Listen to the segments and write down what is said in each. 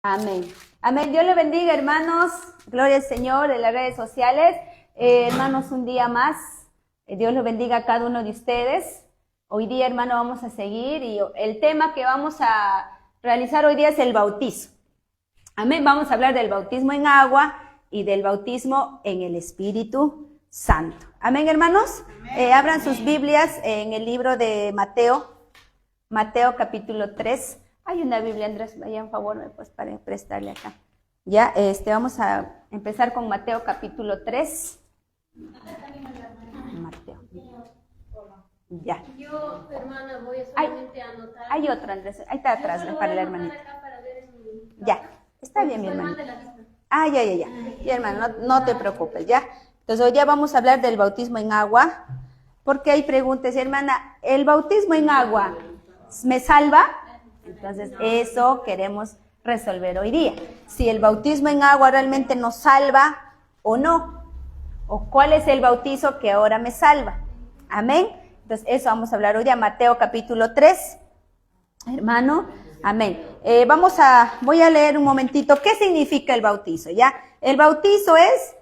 Amén. Amén. Dios le bendiga, hermanos. Gloria al Señor en las redes sociales. Hermanos, un día más. Dios los bendiga a cada uno de ustedes. Hoy día, hermano, vamos a seguir y el tema que vamos a realizar hoy día es el bautizo. Amén. Vamos a hablar del bautismo en agua y del bautismo en el Espíritu Santo. Amén, hermanos. Abran sus Biblias en el libro de Mateo. Mateo capítulo 3. Hay una Biblia, Andrés, vaya en favor, pues para prestarle acá. Ya, vamos a empezar con Mateo capítulo 3. Mateo. Ya. Yo, hermana, voy a solamente anotar. Hay otro, Andrés, ahí está atrás, para la hermanita. Ya, está bien, mi hermano. Ya. Ya, hermano, no te preocupes, ya. Entonces, hoy ya vamos a hablar del bautismo en agua, porque hay preguntas, hermana, ¿el bautismo en agua me salva? Entonces, eso queremos resolver hoy día. Si el bautismo en agua realmente nos salva o no. O cuál es el bautizo que ahora me salva. Amén. Entonces, eso vamos a hablar hoy día. Mateo capítulo 3. Hermano, amén. Voy a leer un momentito. ¿Qué significa el bautizo? ¿Ya? El bautizo es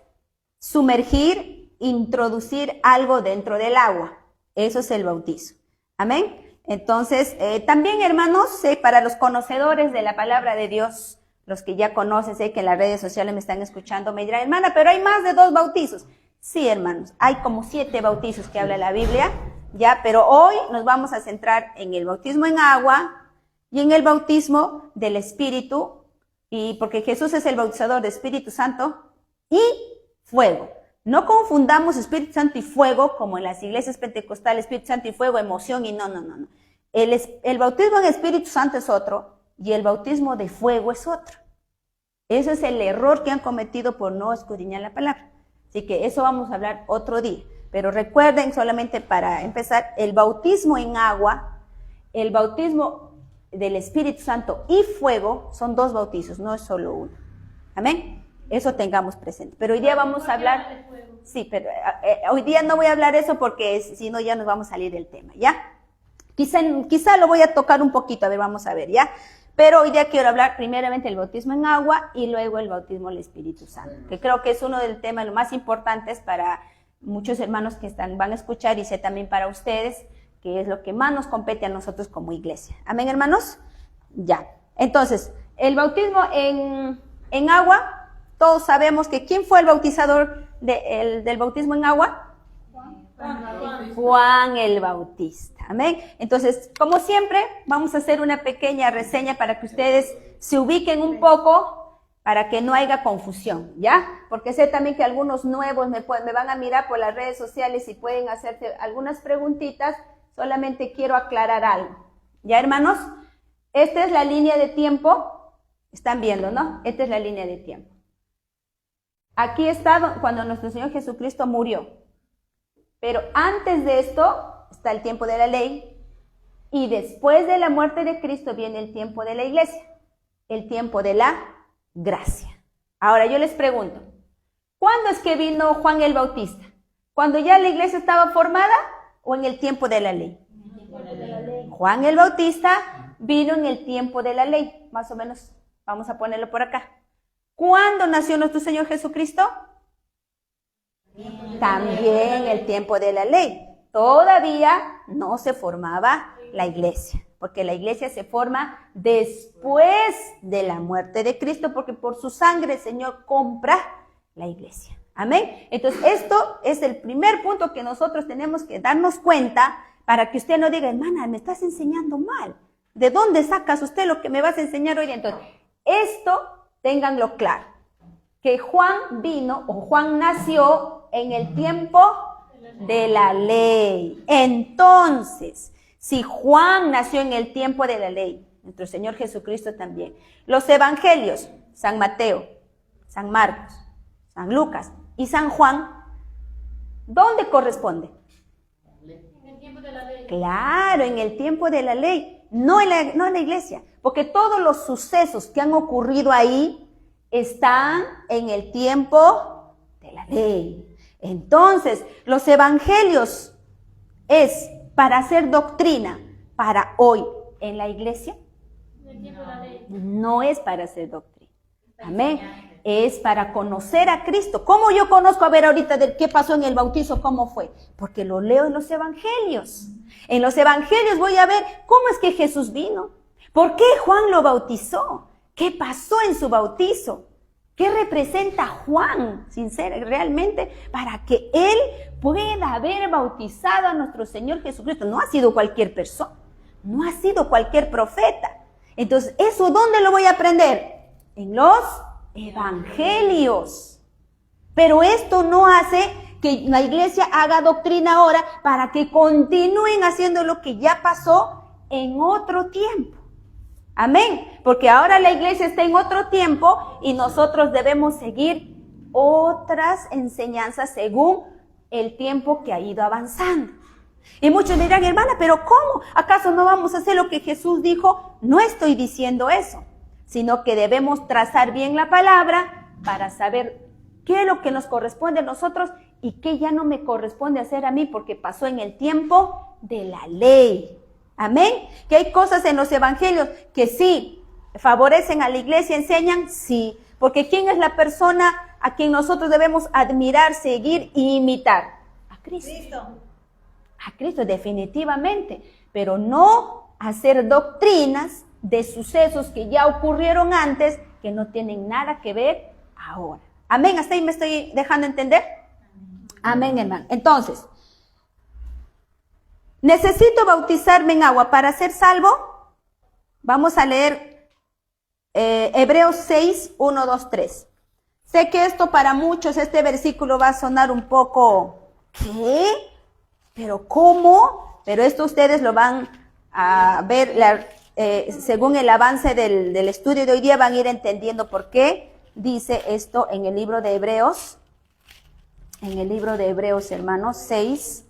sumergir, introducir algo dentro del agua. Eso es el bautizo. Amén. Entonces, también, hermanos, para los conocedores de la palabra de Dios, los que ya conocen, sé que en las redes sociales me están escuchando, me dirán, hermana, pero hay más de 2 bautizos. Sí, hermanos, hay como 7 bautizos que habla la Biblia, ya, pero hoy nos vamos a centrar en el bautismo en agua y en el bautismo del Espíritu, y porque Jesús es el bautizador de Espíritu Santo y fuego. No confundamos Espíritu Santo y fuego como en las iglesias pentecostales, Espíritu Santo y fuego, emoción y no. El bautismo en Espíritu Santo es otro y el bautismo de fuego es otro. Ese es el error que han cometido por no escudriñar la palabra. Así que eso vamos a hablar otro día. Pero recuerden, solamente para empezar, el bautismo en agua, el bautismo del Espíritu Santo y fuego son 2 bautizos, no es solo uno. Amén. Eso tengamos presente. Pero hoy día vamos a hablar. Sí, pero hoy día no voy a hablar eso porque si no ya nos vamos a salir del tema, ¿ya? Quizá lo voy a tocar un poquito, a ver, vamos a ver, ¿ya? Pero hoy día quiero hablar primeramente del bautismo en agua y luego el bautismo del Espíritu Santo, que creo que es uno del temas lo más importantes para muchos hermanos que van a escuchar y sé también para ustedes, que es lo que más nos compete a nosotros como iglesia. ¿Amén, hermanos? Ya. Entonces, el bautismo en agua. Todos sabemos que ¿quién fue el bautizador del bautismo en agua? Juan el Bautista. Amén. Entonces, como siempre, vamos a hacer una pequeña reseña para que ustedes se ubiquen un poco, para que no haya confusión, ¿ya? Porque sé también que algunos nuevos me van a mirar por las redes sociales y pueden hacerse algunas preguntitas. Solamente quiero aclarar algo. ¿Ya, hermanos? Esta es la línea de tiempo. Están viendo, ¿no? Esta es la línea de tiempo. Aquí está cuando nuestro Señor Jesucristo murió. Pero antes de esto está el tiempo de la ley. Y después de la muerte de Cristo viene el tiempo de la iglesia. El tiempo de la gracia. Ahora yo les pregunto, ¿cuándo es que vino Juan el Bautista? ¿Cuando ya la iglesia estaba formada o en el tiempo de la ley? Juan el Bautista vino en el tiempo de la ley. Más o menos, vamos a ponerlo por acá. ¿Cuándo nació nuestro Señor Jesucristo? También el tiempo de la ley. Todavía no se formaba la iglesia, porque la iglesia se forma después de la muerte de Cristo, porque por su sangre el Señor compra la iglesia. Amén. Entonces, esto es el primer punto que nosotros tenemos que darnos cuenta para que usted no diga, hermana, me estás enseñando mal. ¿De dónde sacas usted lo que me vas a enseñar hoy? Entonces, esto ténganlo claro, que Juan vino o Juan nació en el tiempo de la ley. Entonces, si Juan nació en el tiempo de la ley, nuestro Señor Jesucristo también. Los evangelios, San Mateo, San Marcos, San Lucas y San Juan, ¿dónde corresponde? En el tiempo de la ley. Claro, en el tiempo de la ley, no en la iglesia. Porque todos los sucesos que han ocurrido ahí están en el tiempo de la ley. Entonces, los evangelios es para hacer doctrina para hoy en la iglesia. el tiempo de la ley. No es para hacer doctrina. Amén. Es para conocer a Cristo. ¿Cómo yo conozco? A ver ahorita de qué pasó en el bautizo, cómo fue. Porque lo leo en los evangelios. En los evangelios voy a ver cómo es que Jesús vino. ¿Por qué Juan lo bautizó? ¿Qué pasó en su bautizo? ¿Qué representa Juan, realmente, para que él pueda haber bautizado a nuestro Señor Jesucristo? No ha sido cualquier persona, no ha sido cualquier profeta. Entonces, ¿eso dónde lo voy a aprender? En los evangelios. Pero esto no hace que la iglesia haga doctrina ahora para que continúen haciendo lo que ya pasó en otro tiempo. Amén, porque ahora la iglesia está en otro tiempo y nosotros debemos seguir otras enseñanzas según el tiempo que ha ido avanzando. Y muchos dirán, hermana, ¿pero cómo? ¿Acaso no vamos a hacer lo que Jesús dijo? No estoy diciendo eso, sino que debemos trazar bien la palabra para saber qué es lo que nos corresponde a nosotros y qué ya no me corresponde hacer a mí porque pasó en el tiempo de la ley. Amén. Que hay cosas en los evangelios que sí favorecen a la iglesia, enseñan, sí. Porque ¿quién es la persona a quien nosotros debemos admirar, seguir e imitar? A Cristo. A Cristo, definitivamente. Pero no hacer doctrinas de sucesos que ya ocurrieron antes, que no tienen nada que ver ahora. Amén. ¿Hasta ahí me estoy dejando entender? Amén, hermano. Entonces, ¿necesito bautizarme en agua para ser salvo? Vamos a leer Hebreos 6, 1, 2, 3. Sé que esto para muchos, este versículo va a sonar un poco, ¿qué? ¿Pero cómo? Pero esto ustedes lo van a ver, según el avance del estudio de hoy día, van a ir entendiendo por qué dice esto en el libro de Hebreos. En el libro de Hebreos, hermanos, 6.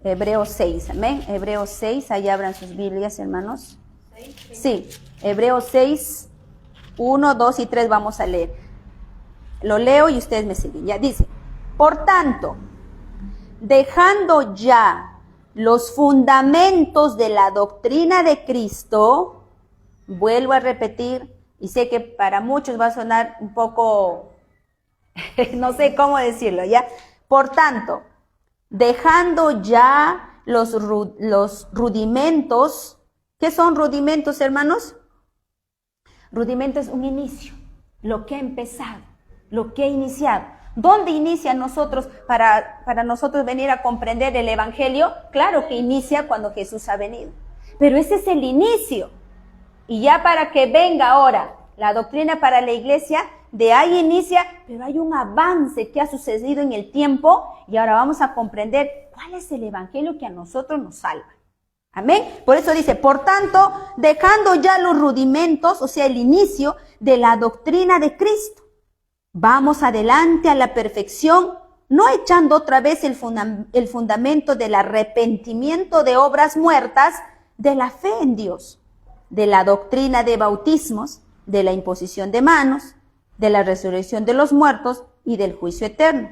Hebreos 6, amén. Hebreos 6, ahí abran sus Biblias, hermanos. Sí, Hebreos 6, 1, 2 y 3 vamos a leer. Lo leo y ustedes me siguen. Ya dice, por tanto, dejando ya los fundamentos de la doctrina de Cristo, vuelvo a repetir, y sé que para muchos va a sonar un poco, no sé cómo decirlo, ¿ya? Por tanto, dejando ya los rudimentos. ¿Qué son rudimentos, hermanos? Rudimento es un inicio, lo que ha empezado, lo que ha iniciado. ¿Dónde inicia nosotros para nosotros venir a comprender el evangelio? Claro que inicia cuando Jesús ha venido, pero ese es el inicio. Y ya para que venga ahora la doctrina para la iglesia, de ahí inicia, pero hay un avance que ha sucedido en el tiempo y ahora vamos a comprender cuál es el evangelio que a nosotros nos salva. Amén. Por eso dice, por tanto, dejando ya los rudimentos, o sea, el inicio de la doctrina de Cristo, vamos adelante a la perfección, no echando otra vez el fundamento del arrepentimiento de obras muertas, de la fe en Dios, de la doctrina de bautismos, de la imposición de manos, de la resurrección de los muertos y del juicio eterno.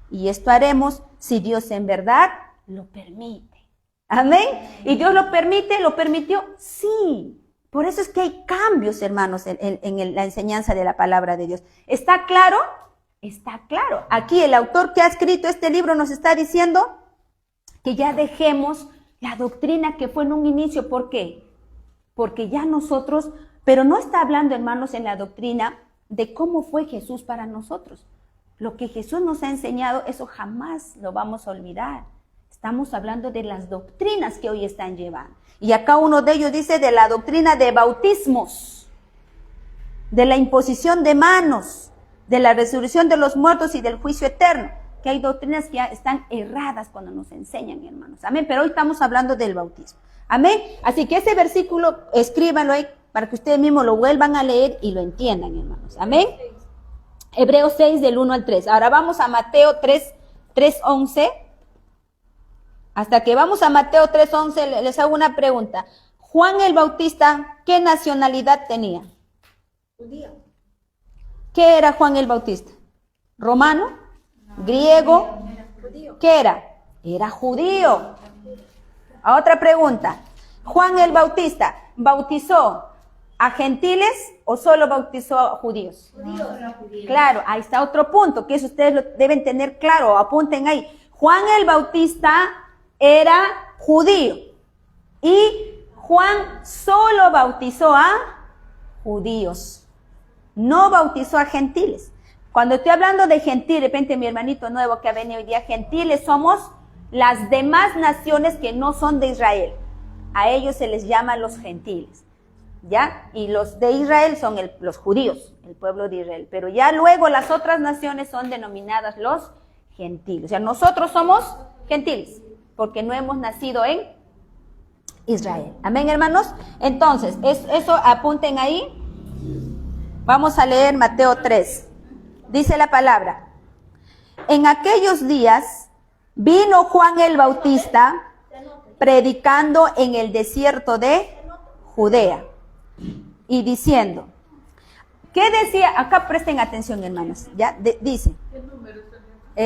Y esto haremos si Dios en verdad lo permite. Amén. ¿Y Dios lo permite? ¿Lo permitió? Sí. Por eso es que hay cambios, hermanos, en la enseñanza de la palabra de Dios. ¿Está claro? Está claro. Aquí el autor que ha escrito este libro nos está diciendo que ya dejemos la doctrina que fue en un inicio. ¿Por qué? Porque ya nosotros, pero no está hablando, hermanos, en la doctrina de cómo fue Jesús para nosotros. Lo que Jesús nos ha enseñado, eso jamás lo vamos a olvidar. Estamos hablando de las doctrinas que hoy están llevando. Y acá uno de ellos dice de la doctrina de bautismos, de la imposición de manos, de la resurrección de los muertos y del juicio eterno. Que hay doctrinas que ya están erradas cuando nos enseñan, hermanos. Amén. Pero hoy estamos hablando del bautismo. Amén. Así que ese versículo, escríbanlo ahí para que ustedes mismos lo vuelvan a leer y lo entiendan, hermanos. Amén. Hebreos 6 del 1 al 3. Ahora vamos a Mateo 3:11. Hasta que vamos a Mateo 3:11, les hago una pregunta. Juan el Bautista, ¿qué nacionalidad tenía? Judío. ¿Qué era Juan el Bautista? ¿Romano? ¿Griego? Judío. ¿Qué era? Era judío. Otra pregunta. Juan el Bautista bautizó a gentiles o solo bautizó a judíos? Claro, ahí está otro punto, que eso ustedes lo deben tener claro, apunten ahí. Juan el Bautista era judío y Juan solo bautizó a judíos, no bautizó a gentiles. Cuando estoy hablando de gentiles, de repente mi hermanito nuevo que ha venido hoy día, gentiles somos las demás naciones que no son de Israel. A ellos se les llama los gentiles, ¿ya? Y los de Israel son los judíos, el pueblo de Israel. Pero ya luego las otras naciones son denominadas los gentiles. O sea, nosotros somos gentiles, porque no hemos nacido en Israel. Amén, hermanos. Entonces, eso apunten ahí. Vamos a leer Mateo 3. Dice la palabra: en aquellos días vino Juan el Bautista predicando en el desierto de Judea y diciendo, ¿qué decía? Acá presten atención, hermanos, ya dice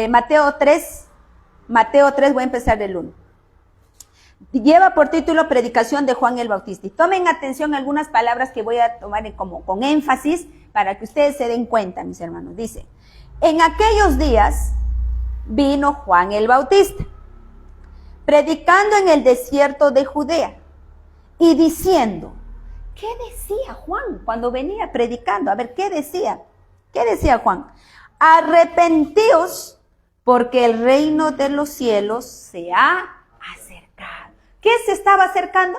Mateo 3, voy a empezar del 1. Lleva por título Predicación de Juan el Bautista. Y tomen atención a algunas palabras que voy a tomar como con énfasis para que ustedes se den cuenta, mis hermanos. Dice, en aquellos días vino Juan el Bautista, predicando en el desierto de Judea y diciendo, ¿qué decía Juan cuando venía predicando? A ver, ¿qué decía? ¿Qué decía Juan? Arrepentíos porque el reino de los cielos se ha acercado. ¿Qué se estaba acercando?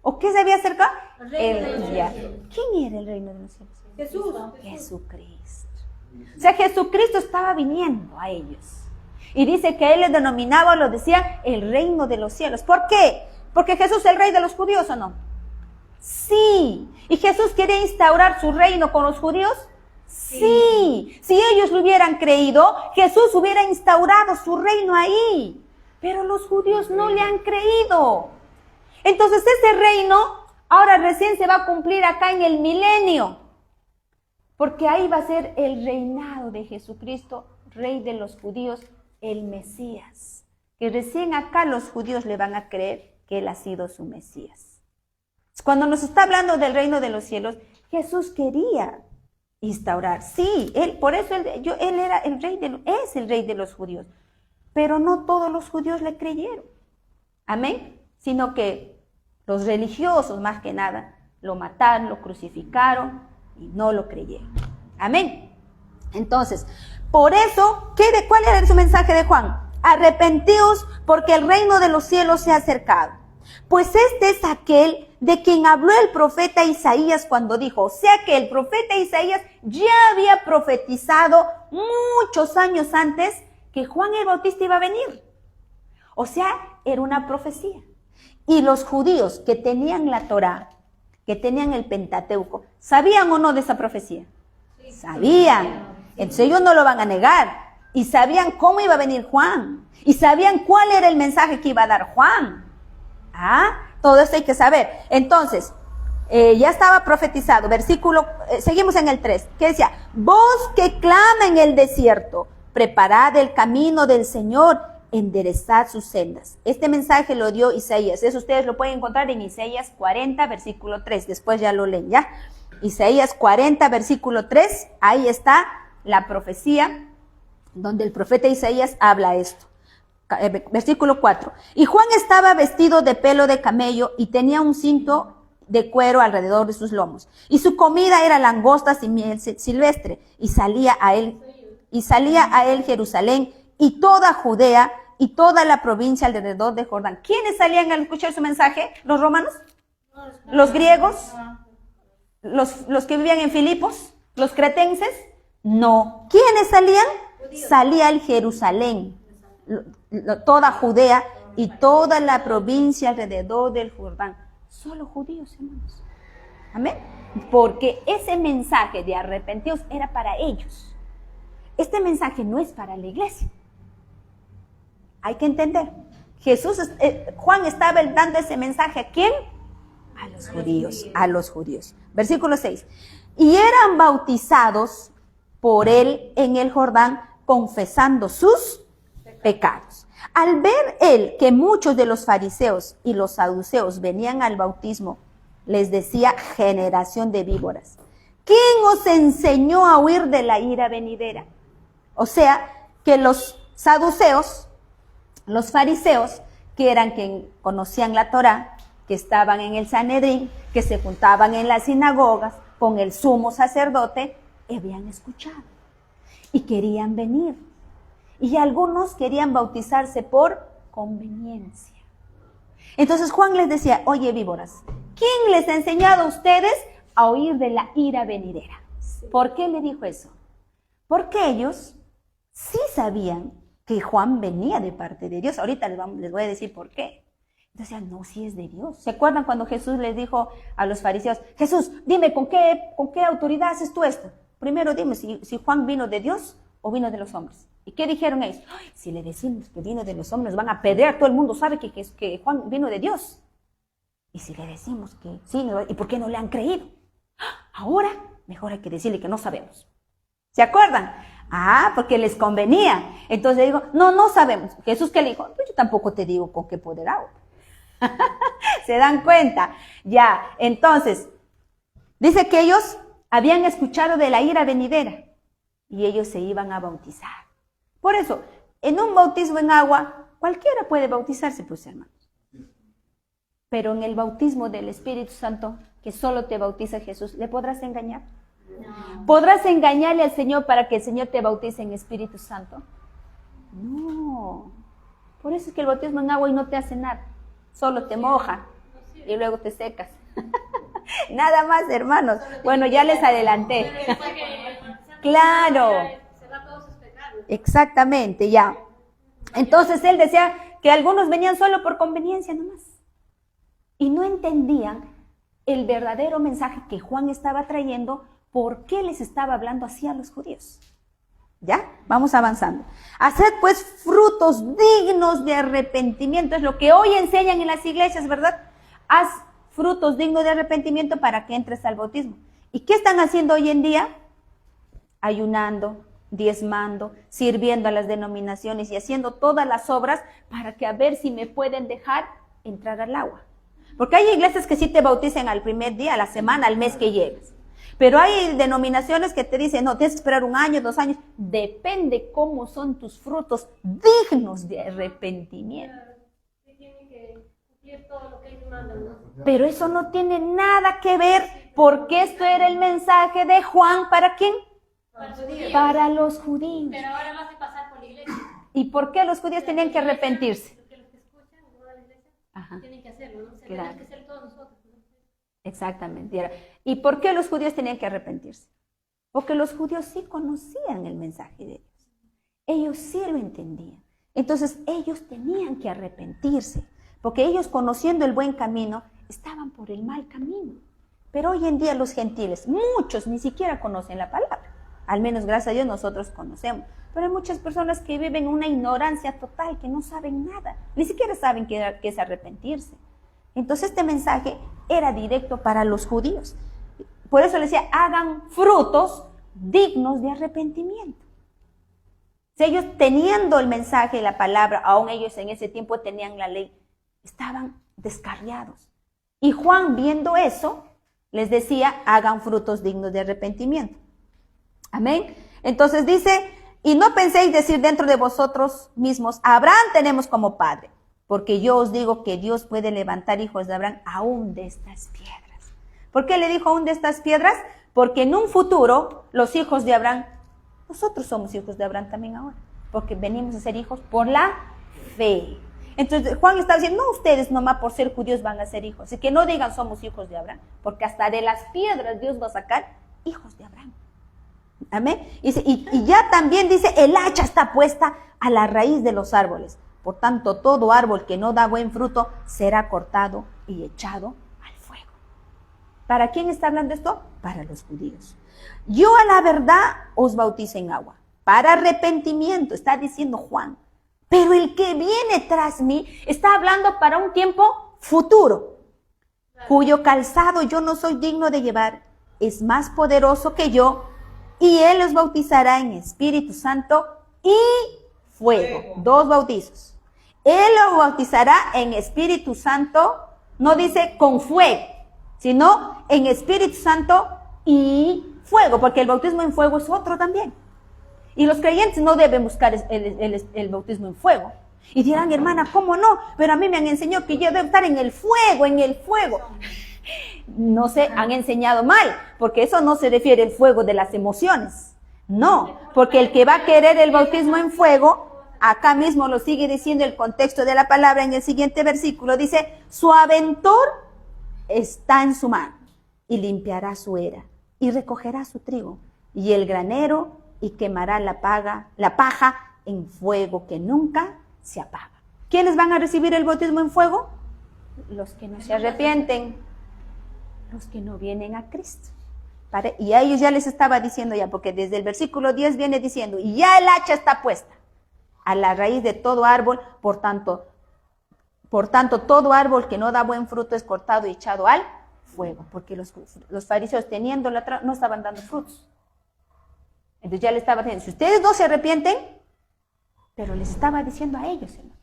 ¿O qué se había acercado? ¿Quién era el reino de los cielos? Jesús. Jesucristo. O sea, Jesucristo estaba viniendo a ellos. Y dice que él les denominaba, lo decía, el reino de los cielos. ¿Por qué? ¿Porque Jesús es el rey de los judíos o no? Sí. ¿Y Jesús quería instaurar su reino con los judíos? Sí. Si ellos lo hubieran creído, Jesús hubiera instaurado su reino ahí. Pero los judíos no le han creído. Entonces ese reino ahora recién se va a cumplir acá en el milenio. Porque ahí va a ser el reinado de Jesucristo, rey de los judíos, el Mesías. Que recién acá los judíos le van a creer que él ha sido su Mesías. Cuando nos está hablando del reino de los cielos, Jesús quería instaurar. Sí, por eso él era es el rey de los judíos. Pero no todos los judíos le creyeron. Amén. Sino que los religiosos, más que nada, lo mataron, lo crucificaron y no lo creyeron. Amén. Entonces, por eso, ¿cuál era su mensaje de Juan? Arrepentíos porque el reino de los cielos se ha acercado. Pues este es aquel de quien habló el profeta Isaías cuando dijo, o sea que el profeta Isaías ya había profetizado muchos años antes que Juan el Bautista iba a venir. O sea, era una profecía. Y los judíos que tenían la Torá, que tenían el Pentateuco, ¿sabían o no de esa profecía? Sí. Sabían. Entonces ellos no lo van a negar. Y sabían cómo iba a venir Juan. Y sabían cuál era el mensaje que iba a dar Juan. Todo esto hay que saber. Entonces, ya estaba profetizado. Seguimos en el 3, que decía, voz que clama en el desierto, preparad el camino del Señor, enderezad sus sendas. Este mensaje lo dio Isaías. Eso ustedes lo pueden encontrar en Isaías 40, versículo 3. Después ya lo leen, ¿ya? Isaías 40, versículo 3. Ahí está la profecía donde el profeta Isaías habla esto. Versículo 4. Y Juan estaba vestido de pelo de camello y tenía un cinto de cuero alrededor de sus lomos. Y su comida era langostas y miel silvestre. Y salía a él Jerusalén y toda Judea y toda la provincia alrededor de Jordán. ¿Quiénes salían al escuchar su mensaje? ¿Los romanos? ¿Los griegos? ¿Los que vivían en Filipos? ¿Los cretenses? No. ¿Quiénes salían? Salía el Jerusalén, toda Judea y toda la provincia alrededor del Jordán. Solo judíos, hermanos. Amén. Porque ese mensaje de arrepentidos era para ellos. Este mensaje no es para la iglesia. Hay que entender. Juan estaba dando ese mensaje ¿a quién? A los judíos. A los judíos. Versículo 6. Y eran bautizados por él en el Jordán, confesando sus pecados. Al ver él que muchos de los fariseos y los saduceos venían al bautismo, les decía: generación de víboras, ¿quién os enseñó a huir de la ira venidera? O sea, que los saduceos, los fariseos, que eran quien conocían la Torá, que estaban en el Sanedrín, que se juntaban en las sinagogas con el sumo sacerdote, habían escuchado y querían venir. Y algunos querían bautizarse por conveniencia. Entonces Juan les decía: oye, víboras, ¿quién les ha enseñado a ustedes a huir de la ira venidera? ¿Por qué le dijo eso? Porque ellos sí sabían que Juan venía de parte de Dios. Ahorita les voy a decir por qué. Entonces, no, sí es de Dios. ¿Se acuerdan cuando Jesús les dijo a los fariseos: Jesús, dime, ¿con qué autoridad haces tú esto? Primero dime si Juan vino de Dios o vino de los hombres. ¿Y qué dijeron ellos? Ay, si le decimos que vino de los hombres, van a apedrear, todo el mundo sabe que Juan vino de Dios. Y si le decimos que sí, ¿y por qué no le han creído? Ahora, mejor hay que decirle que no sabemos. ¿Se acuerdan? Porque les convenía. Entonces digo: no sabemos. Jesús, ¿qué le dijo? Pues yo tampoco te digo con qué poder hago. ¿Se dan cuenta? Ya, entonces, dice que ellos habían escuchado de la ira venidera y ellos se iban a bautizar. Por eso, en un bautismo en agua, cualquiera puede bautizarse, pues, hermanos. Pero en el bautismo del Espíritu Santo, que solo te bautiza Jesús, ¿le podrás engañar? No. ¿Podrás engañarle al Señor para que el Señor te bautice en Espíritu Santo? No. Por eso es que el bautismo en agua y no te hace nada. Solo te moja y luego te secas. Nada más, hermanos. Bueno, ya les adelanté. Claro. Exactamente, ya. Entonces él decía que algunos venían solo por conveniencia nomás. Y no entendían el verdadero mensaje que Juan estaba trayendo, por qué les estaba hablando así a los judíos. ¿Ya? Vamos avanzando. Haced pues frutos dignos de arrepentimiento. Es lo que hoy enseñan en las iglesias, ¿verdad? Haz frutos dignos de arrepentimiento para que entres al bautismo. ¿Y qué están haciendo hoy en día? Ayunando, diezmando, sirviendo a las denominaciones y haciendo todas las obras para que a ver si me pueden dejar entrar al agua. Porque hay iglesias que sí te bautizan al primer día, a la semana, al mes que llegas. Pero hay denominaciones que te dicen: no, tienes que esperar 1 año, 2 años. Depende cómo son tus frutos dignos de arrepentimiento. Tienen que cumplir todo lo que ellos mandan, ¿no? Pero eso no tiene nada que ver, porque esto era el mensaje de Juan. ¿Para quién? Para los judíos. Pero ahora vas a pasar por la iglesia. ¿Y por qué los judíos tenían que arrepentirse? Porque los que escuchan no a la iglesia tienen que hacerlo, ¿no? Claro. Tenemos que hacer todos nosotros, ¿no? Exactamente. ¿Y por qué los judíos tenían que arrepentirse? Porque los judíos sí conocían el mensaje de Dios. Ellos sí lo entendían. Entonces ellos tenían que arrepentirse, porque ellos, conociendo el buen camino, estaban por el mal camino. Pero hoy en día los gentiles, muchos ni siquiera conocen la palabra. Al menos, gracias a Dios, nosotros conocemos. Pero hay muchas personas que viven una ignorancia total, que no saben nada. Ni siquiera saben qué es arrepentirse. Entonces este mensaje era directo para los judíos. Por eso les decía: hagan frutos dignos de arrepentimiento. Si ellos, teniendo el mensaje y la palabra, aún ellos en ese tiempo tenían la ley, estaban descarriados. Y Juan, viendo eso, les decía: hagan frutos dignos de arrepentimiento. Amén. Entonces dice: y no penséis decir dentro de vosotros mismos: a Abraham tenemos como padre. Porque yo os digo que Dios puede levantar hijos de Abraham aún de estas piedras. ¿Por qué le dijo aún de estas piedras? Porque en un futuro los hijos de Abraham, nosotros somos hijos de Abraham también ahora, porque venimos a ser hijos por la fe. Entonces Juan está diciendo: no, ustedes nomás por ser judíos van a ser hijos. Así que no digan somos hijos de Abraham, porque hasta de las piedras Dios va a sacar hijos de Abraham. Amén. Y ya también dice: el hacha está puesta a la raíz de los árboles. Por tanto, todo árbol que no da buen fruto será cortado y echado al fuego. ¿Para quién está hablando esto? Para los judíos. Yo a la verdad os bautizo en agua, para arrepentimiento, está diciendo Juan. Pero el que viene tras mí está hablando para un tiempo futuro, cuyo calzado yo no soy digno de llevar. Es más poderoso que yo, y él os bautizará en Espíritu Santo y fuego. 2 bautizos. Él os bautizará en Espíritu Santo, no dice con fuego, sino en Espíritu Santo y fuego, porque el bautismo en fuego es otro también. Y los creyentes no deben buscar el bautismo en fuego. Y dirán, hermana, ¿cómo no? Pero a mí me han enseñado que yo debo estar en el fuego, en el fuego. No se han enseñado mal, porque eso no se refiere al fuego de las emociones. No, porque el que va a querer el bautismo en fuego, acá mismo lo sigue diciendo el contexto de la palabra en el siguiente versículo, dice, su aventor está en su mano y limpiará su era y recogerá su trigo y el granero y quemará la paja en fuego que nunca se apaga. ¿Quiénes van a recibir el bautismo en fuego? Los que no se arrepienten, los que no vienen a Cristo. Y a ellos ya les estaba diciendo ya, porque desde el versículo 10 viene diciendo, y ya el hacha está puesta a la raíz de todo árbol, por tanto, todo árbol que no da buen fruto es cortado y echado al fuego, porque los fariseos teniendo no estaban dando frutos. Entonces ya le estaba diciendo, si ustedes no se arrepienten, pero les estaba diciendo a ellos, hermano.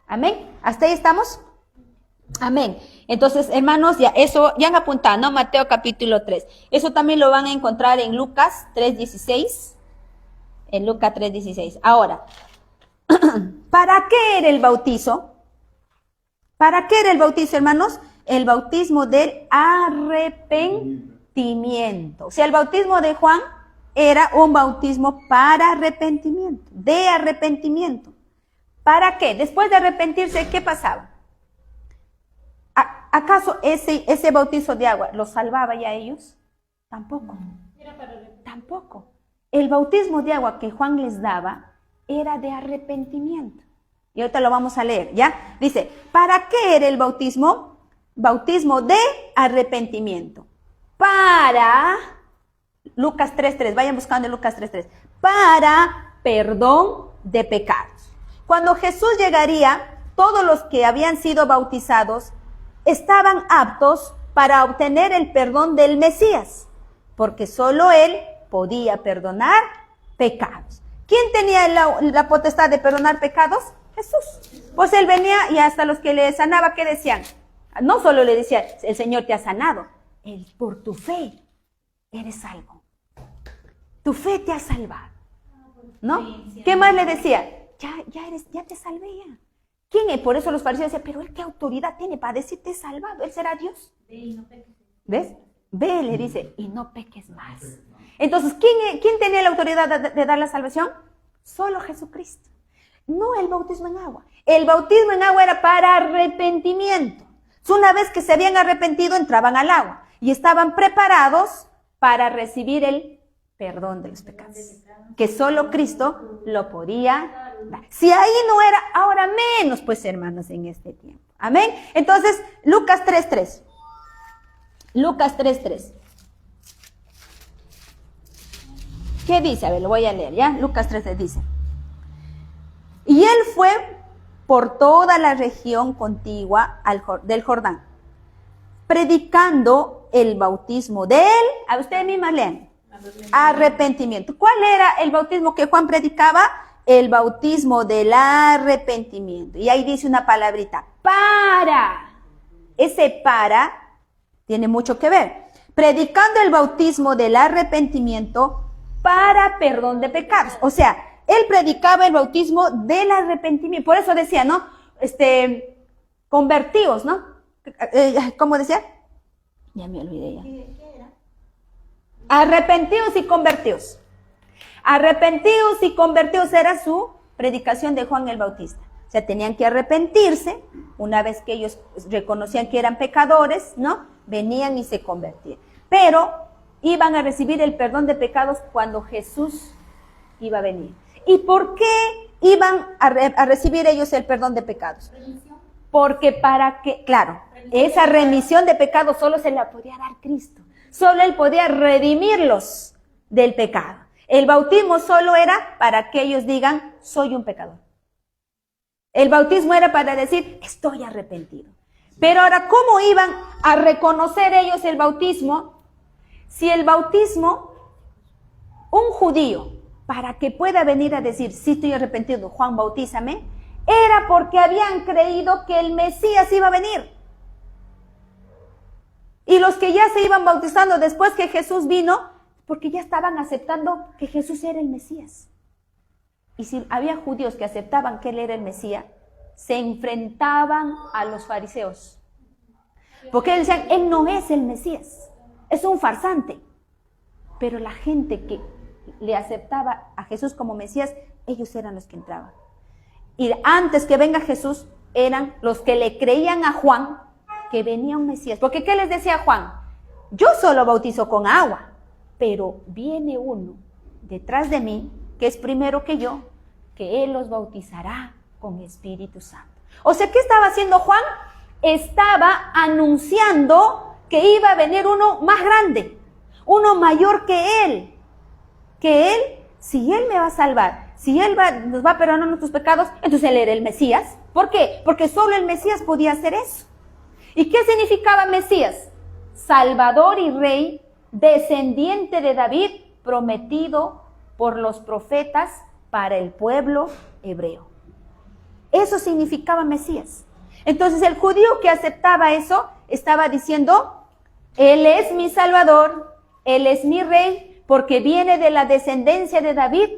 Amén. ¿Hasta ahí estamos? Amén. Entonces, hermanos, ya eso, ya han apuntado, ¿no? Mateo capítulo 3. Eso también lo van a encontrar en Lucas 3:16. En Lucas 3:16. Ahora, ¿para qué era el bautizo? ¿Para qué era el bautizo, hermanos? El bautismo del arrepentimiento. O sea, el bautismo de Juan era un bautismo para arrepentimiento, de arrepentimiento. ¿Para qué? Después de arrepentirse, ¿qué pasaba? ¿Acaso ese bautizo de agua los salvaba ya a ellos? Tampoco. Tampoco. El bautismo de agua que Juan les daba era de arrepentimiento. Y ahorita lo vamos a leer, ¿ya? Dice, ¿para qué era el bautismo? Bautismo de arrepentimiento. Para, Lucas 3:3, vayan buscando Lucas 3:3, para perdón de pecados. Cuando Jesús llegaría, todos los que habían sido bautizados estaban aptos para obtener el perdón del Mesías, porque solo Él podía perdonar pecados. ¿Quién tenía la potestad de perdonar pecados? Jesús. Pues Él venía y hasta los que le sanaba, ¿qué decían? No solo le decía, el Señor te ha sanado, Él por tu fe eres salvo. Tu fe te ha salvado, ¿no? ¿Qué más le decía? Ya te salvé ya. ¿Quién es? Por eso los fariseos decían, pero Él qué autoridad tiene para decirte salvado, ¿Él será Dios? ¿Ves? Ve, le dice, y no peques más. Entonces, ¿quién tenía la autoridad de dar la salvación? Solo Jesucristo. No el bautismo en agua. El bautismo en agua era para arrepentimiento. Una vez que se habían arrepentido, entraban al agua y estaban preparados para recibir el perdón de los pecados, que solo Cristo lo podía dar. Si ahí no era, ahora menos, pues, hermanos, en este tiempo. Amén. Entonces, Lucas 3:3. Lucas 3:3. ¿Qué dice? A ver, lo voy a leer, ¿ya? Lucas 3:3 dice. Y Él fue por toda la región contigua del Jordán, predicando el bautismo de Él. A ustedes mismas leen. Arrepentimiento. ¿Cuál era el bautismo que Juan predicaba? El bautismo del arrepentimiento. Y ahí dice una palabrita, para. Ese para tiene mucho que ver. Predicando el bautismo del arrepentimiento para perdón de pecados. O sea, Él predicaba el bautismo del arrepentimiento. Por eso decía, ¿no? Convertidos, ¿no? ¿Cómo decía? Ya me olvidé ya. ¿Qué era? Arrepentidos y convertidos. Arrepentidos y convertidos era su predicación de Juan el Bautista. O sea, tenían que arrepentirse una vez que ellos reconocían que eran pecadores, ¿no? Venían y se convertían. Pero iban a recibir el perdón de pecados cuando Jesús iba a venir. ¿Y por qué iban a recibir ellos el perdón de pecados? Porque claro, esa remisión de pecados solo se la podía dar Cristo. Solo Él podía redimirlos del pecado. El bautismo solo era para que ellos digan, soy un pecador. El bautismo era para decir, estoy arrepentido. Pero ahora, ¿cómo iban a reconocer ellos el bautismo? Si el bautismo, un judío, para que pueda venir a decir, sí estoy arrepentido, Juan, bautízame, era porque habían creído que el Mesías iba a venir. Y los que ya se iban bautizando después que Jesús vino, porque ya estaban aceptando que Jesús era el Mesías. Y si había judíos que aceptaban que él era el Mesías, se enfrentaban a los fariseos. Porque decían, él no es el Mesías, es un farsante. Pero la gente que le aceptaba a Jesús como Mesías, ellos eran los que entraban. Y antes que venga Jesús, eran los que le creían a Juan que venía un Mesías. Porque ¿qué les decía Juan? Yo solo bautizo con agua, pero viene uno detrás de mí, que es primero que yo, que él los bautizará con Espíritu Santo. O sea, ¿qué estaba haciendo Juan? Estaba anunciando que iba a venir uno más grande, uno mayor que él, si él me va a salvar, si él nos va a perdonar nuestros pecados, entonces él era el Mesías. ¿Por qué? Porque solo el Mesías podía hacer eso. ¿Y qué significaba Mesías? Salvador y Rey, descendiente de David, prometido por los profetas para el pueblo hebreo. Eso significaba Mesías. Entonces el judío que aceptaba eso estaba diciendo, él es mi Salvador, él es mi Rey, porque viene de la descendencia de David,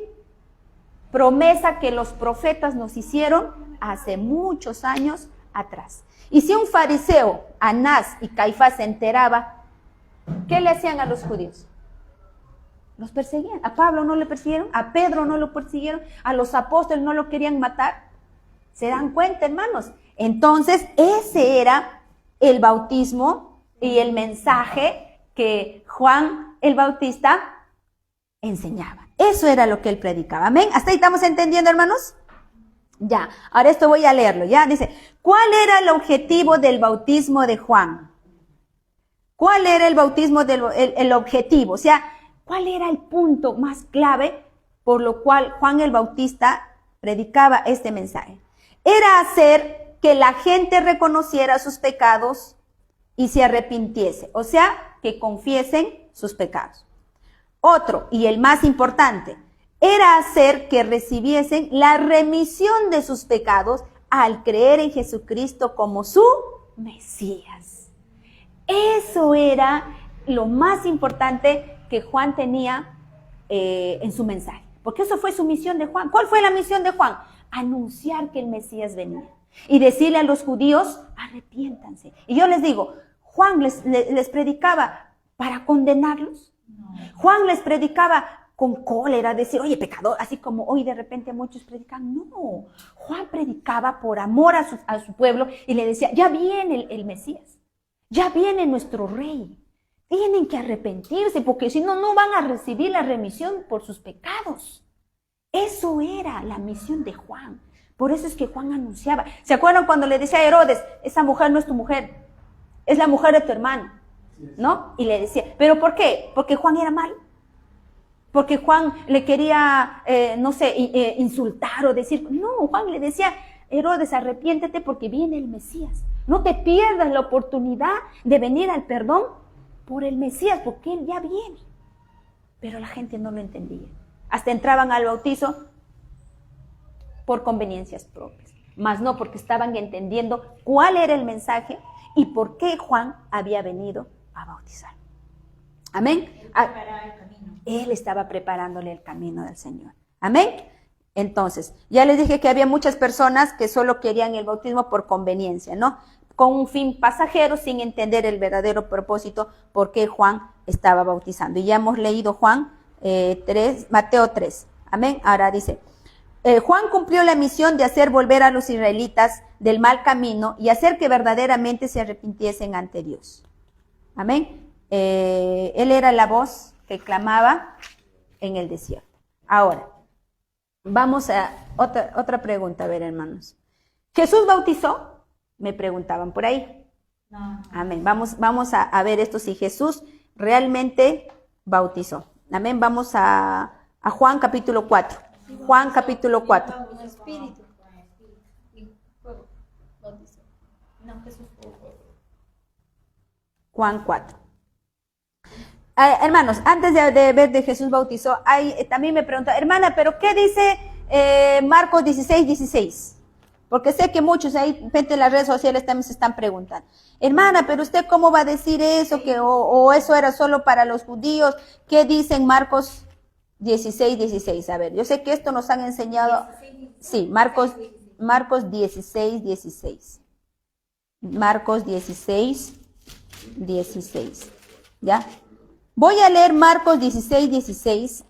promesa que los profetas nos hicieron hace muchos años atrás. Y si un fariseo, Anás y Caifás se enteraba, ¿qué le hacían a los judíos? Los perseguían. A Pablo no le persiguieron, a Pedro no lo persiguieron, a los apóstoles no lo querían matar. ¿Se dan cuenta, hermanos? Entonces, ese era el bautismo y el mensaje que Juan el Bautista enseñaba. Eso era lo que él predicaba. ¿Amén? ¿Hasta ahí estamos entendiendo, hermanos? Ya, ahora esto voy a leerlo, ya. Dice, ¿cuál era el objetivo del bautismo de Juan? ¿Cuál era el bautismo el objetivo? O sea, ¿cuál era el punto más clave por lo cual Juan el Bautista predicaba este mensaje? Era hacer que la gente reconociera sus pecados y se arrepintiese, o sea, que confiesen sus pecados. Otro, y el más importante, era hacer que recibiesen la remisión de sus pecados al creer en Jesucristo como su Mesías. Eso era lo más importante que Juan tenía en su mensaje, porque eso fue su misión de Juan. ¿Cuál fue la misión de Juan? Anunciar que el Mesías venía y decirle a los judíos, arrepiéntanse. Y yo les digo, Juan les predicaba para condenarlos. Juan les predicaba con cólera, decir, oye, pecador, así como hoy de repente muchos predican. No, Juan predicaba por amor a su pueblo y le decía, ya viene el Mesías, ya viene nuestro Rey. Tienen que arrepentirse porque si no, no van a recibir la remisión por sus pecados. Eso era la misión de Juan. Por eso es que Juan anunciaba. ¿Se acuerdan cuando le decía a Herodes, esa mujer no es tu mujer, es la mujer de tu hermano? ¿No? Y le decía, ¿pero por qué? Porque Juan era malo. Porque Juan le quería, insultar o decir. No, Juan le decía, Herodes, arrepiéntete porque viene el Mesías. No te pierdas la oportunidad de venir al perdón por el Mesías, porque él ya viene. Pero la gente no lo entendía. Hasta entraban al bautizo por conveniencias propias, mas no porque estaban entendiendo cuál era el mensaje y por qué Juan había venido a bautizar. Amén. Él estaba preparándole el camino del Señor. Amén. Entonces, ya les dije que había muchas personas que solo querían el bautismo por conveniencia, ¿no? Con un fin pasajero, sin entender el verdadero propósito por qué Juan estaba bautizando. Y ya hemos leído Mateo 3. Amén. Ahora dice, Juan cumplió la misión de hacer volver a los israelitas del mal camino y hacer que verdaderamente se arrepintiesen ante Dios. Amén. Él era la voz que clamaba en el desierto. Ahora, vamos a otra pregunta, a ver, hermanos. ¿Jesús bautizó? Me preguntaban por ahí. No. Amén. Vamos a ver esto, si Jesús realmente bautizó. Amén. Vamos a Juan capítulo 4. Juan capítulo 4. Juan 4. Hermanos, antes de ver de Jesús bautizó, también me pregunta, hermana, ¿pero qué dice Marcos 16:16? Porque sé que muchos ahí, gente en las redes sociales también se están preguntando, hermana, pero usted cómo va a decir eso, o eso era solo para los judíos. ¿Qué dicen Marcos 16:16? A ver, yo sé que esto nos han enseñado. Sí, Marcos 16:16. Marcos 16:16. ¿Ya? Voy a leer Marcos 16:16.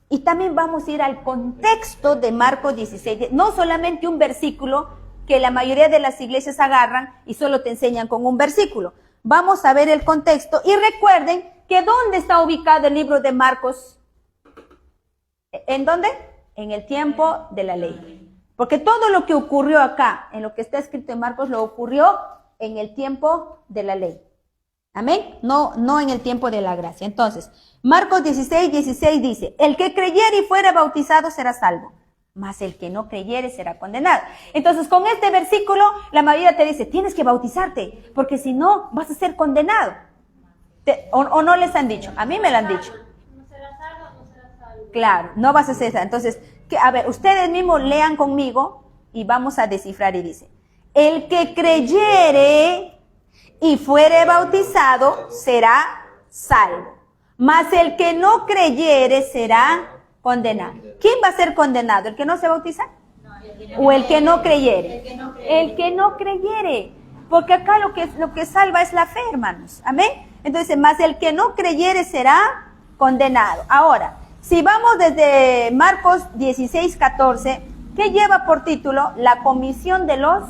Y también vamos a ir al contexto de Marcos 16, no solamente un versículo que la mayoría de las iglesias agarran y solo te enseñan con un versículo. Vamos a ver el contexto y recuerden que ¿dónde está ubicado el libro de Marcos? ¿En dónde? En el tiempo de la ley. Porque todo lo que ocurrió acá, en lo que está escrito en Marcos, lo ocurrió en el tiempo de la ley. Amén. No en el tiempo de la gracia. Entonces, Marcos 16:16 dice, el que creyere y fuere bautizado será salvo, mas el que no creyere será condenado. Entonces, con este versículo, la mayoría te dice, tienes que bautizarte, porque si no, vas a ser condenado. ¿O no les han dicho? A mí me lo han dicho. No será salvo, no será salvo. Claro, no vas a ser salvo. Entonces, a ver, ustedes mismos lean conmigo y vamos a descifrar y dice, el que creyere y fuere bautizado será salvo, mas el que no creyere será condenado. ¿Quién va a ser condenado? ¿El que no se bautiza? ¿O el que no creyere? El que no creyere. Porque acá lo que salva es la fe, hermanos. Amén. Entonces, mas el que no creyere será condenado. Ahora, si vamos desde Marcos 16:14, ¿qué lleva por título? La comisión de los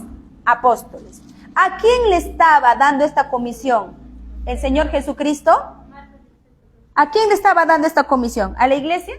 apóstoles. ¿A quién le estaba dando esta comisión? ¿El Señor Jesucristo? ¿A quién le estaba dando esta comisión? ¿A la iglesia?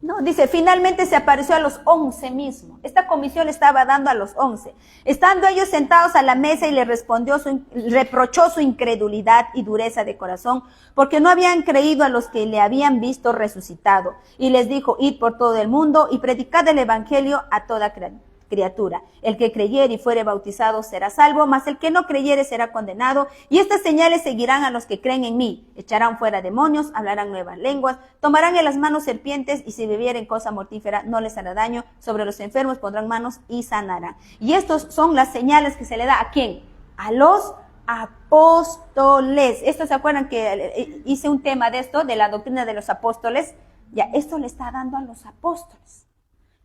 No, dice, finalmente se apareció a los 11 mismos. Esta comisión le estaba dando a los 11. Estando ellos sentados a la mesa y le reprochó su incredulidad y dureza de corazón, porque no habían creído a los que le habían visto resucitado. Y les dijo, id por todo el mundo y predicad el evangelio a toda criatura. El que creyere y fuere bautizado será salvo, mas el que no creyere será condenado. Y estas señales seguirán a los que creen en mí. Echarán fuera demonios, hablarán nuevas lenguas, tomarán en las manos serpientes, y si bebieren cosa mortífera no les hará daño. Sobre los enfermos pondrán manos y sanarán. Y estos son las señales que se le da ¿a quién? A los apóstoles. ¿Esto se acuerdan que hice un tema de esto, de la doctrina de los apóstoles? Ya, esto le está dando a los apóstoles.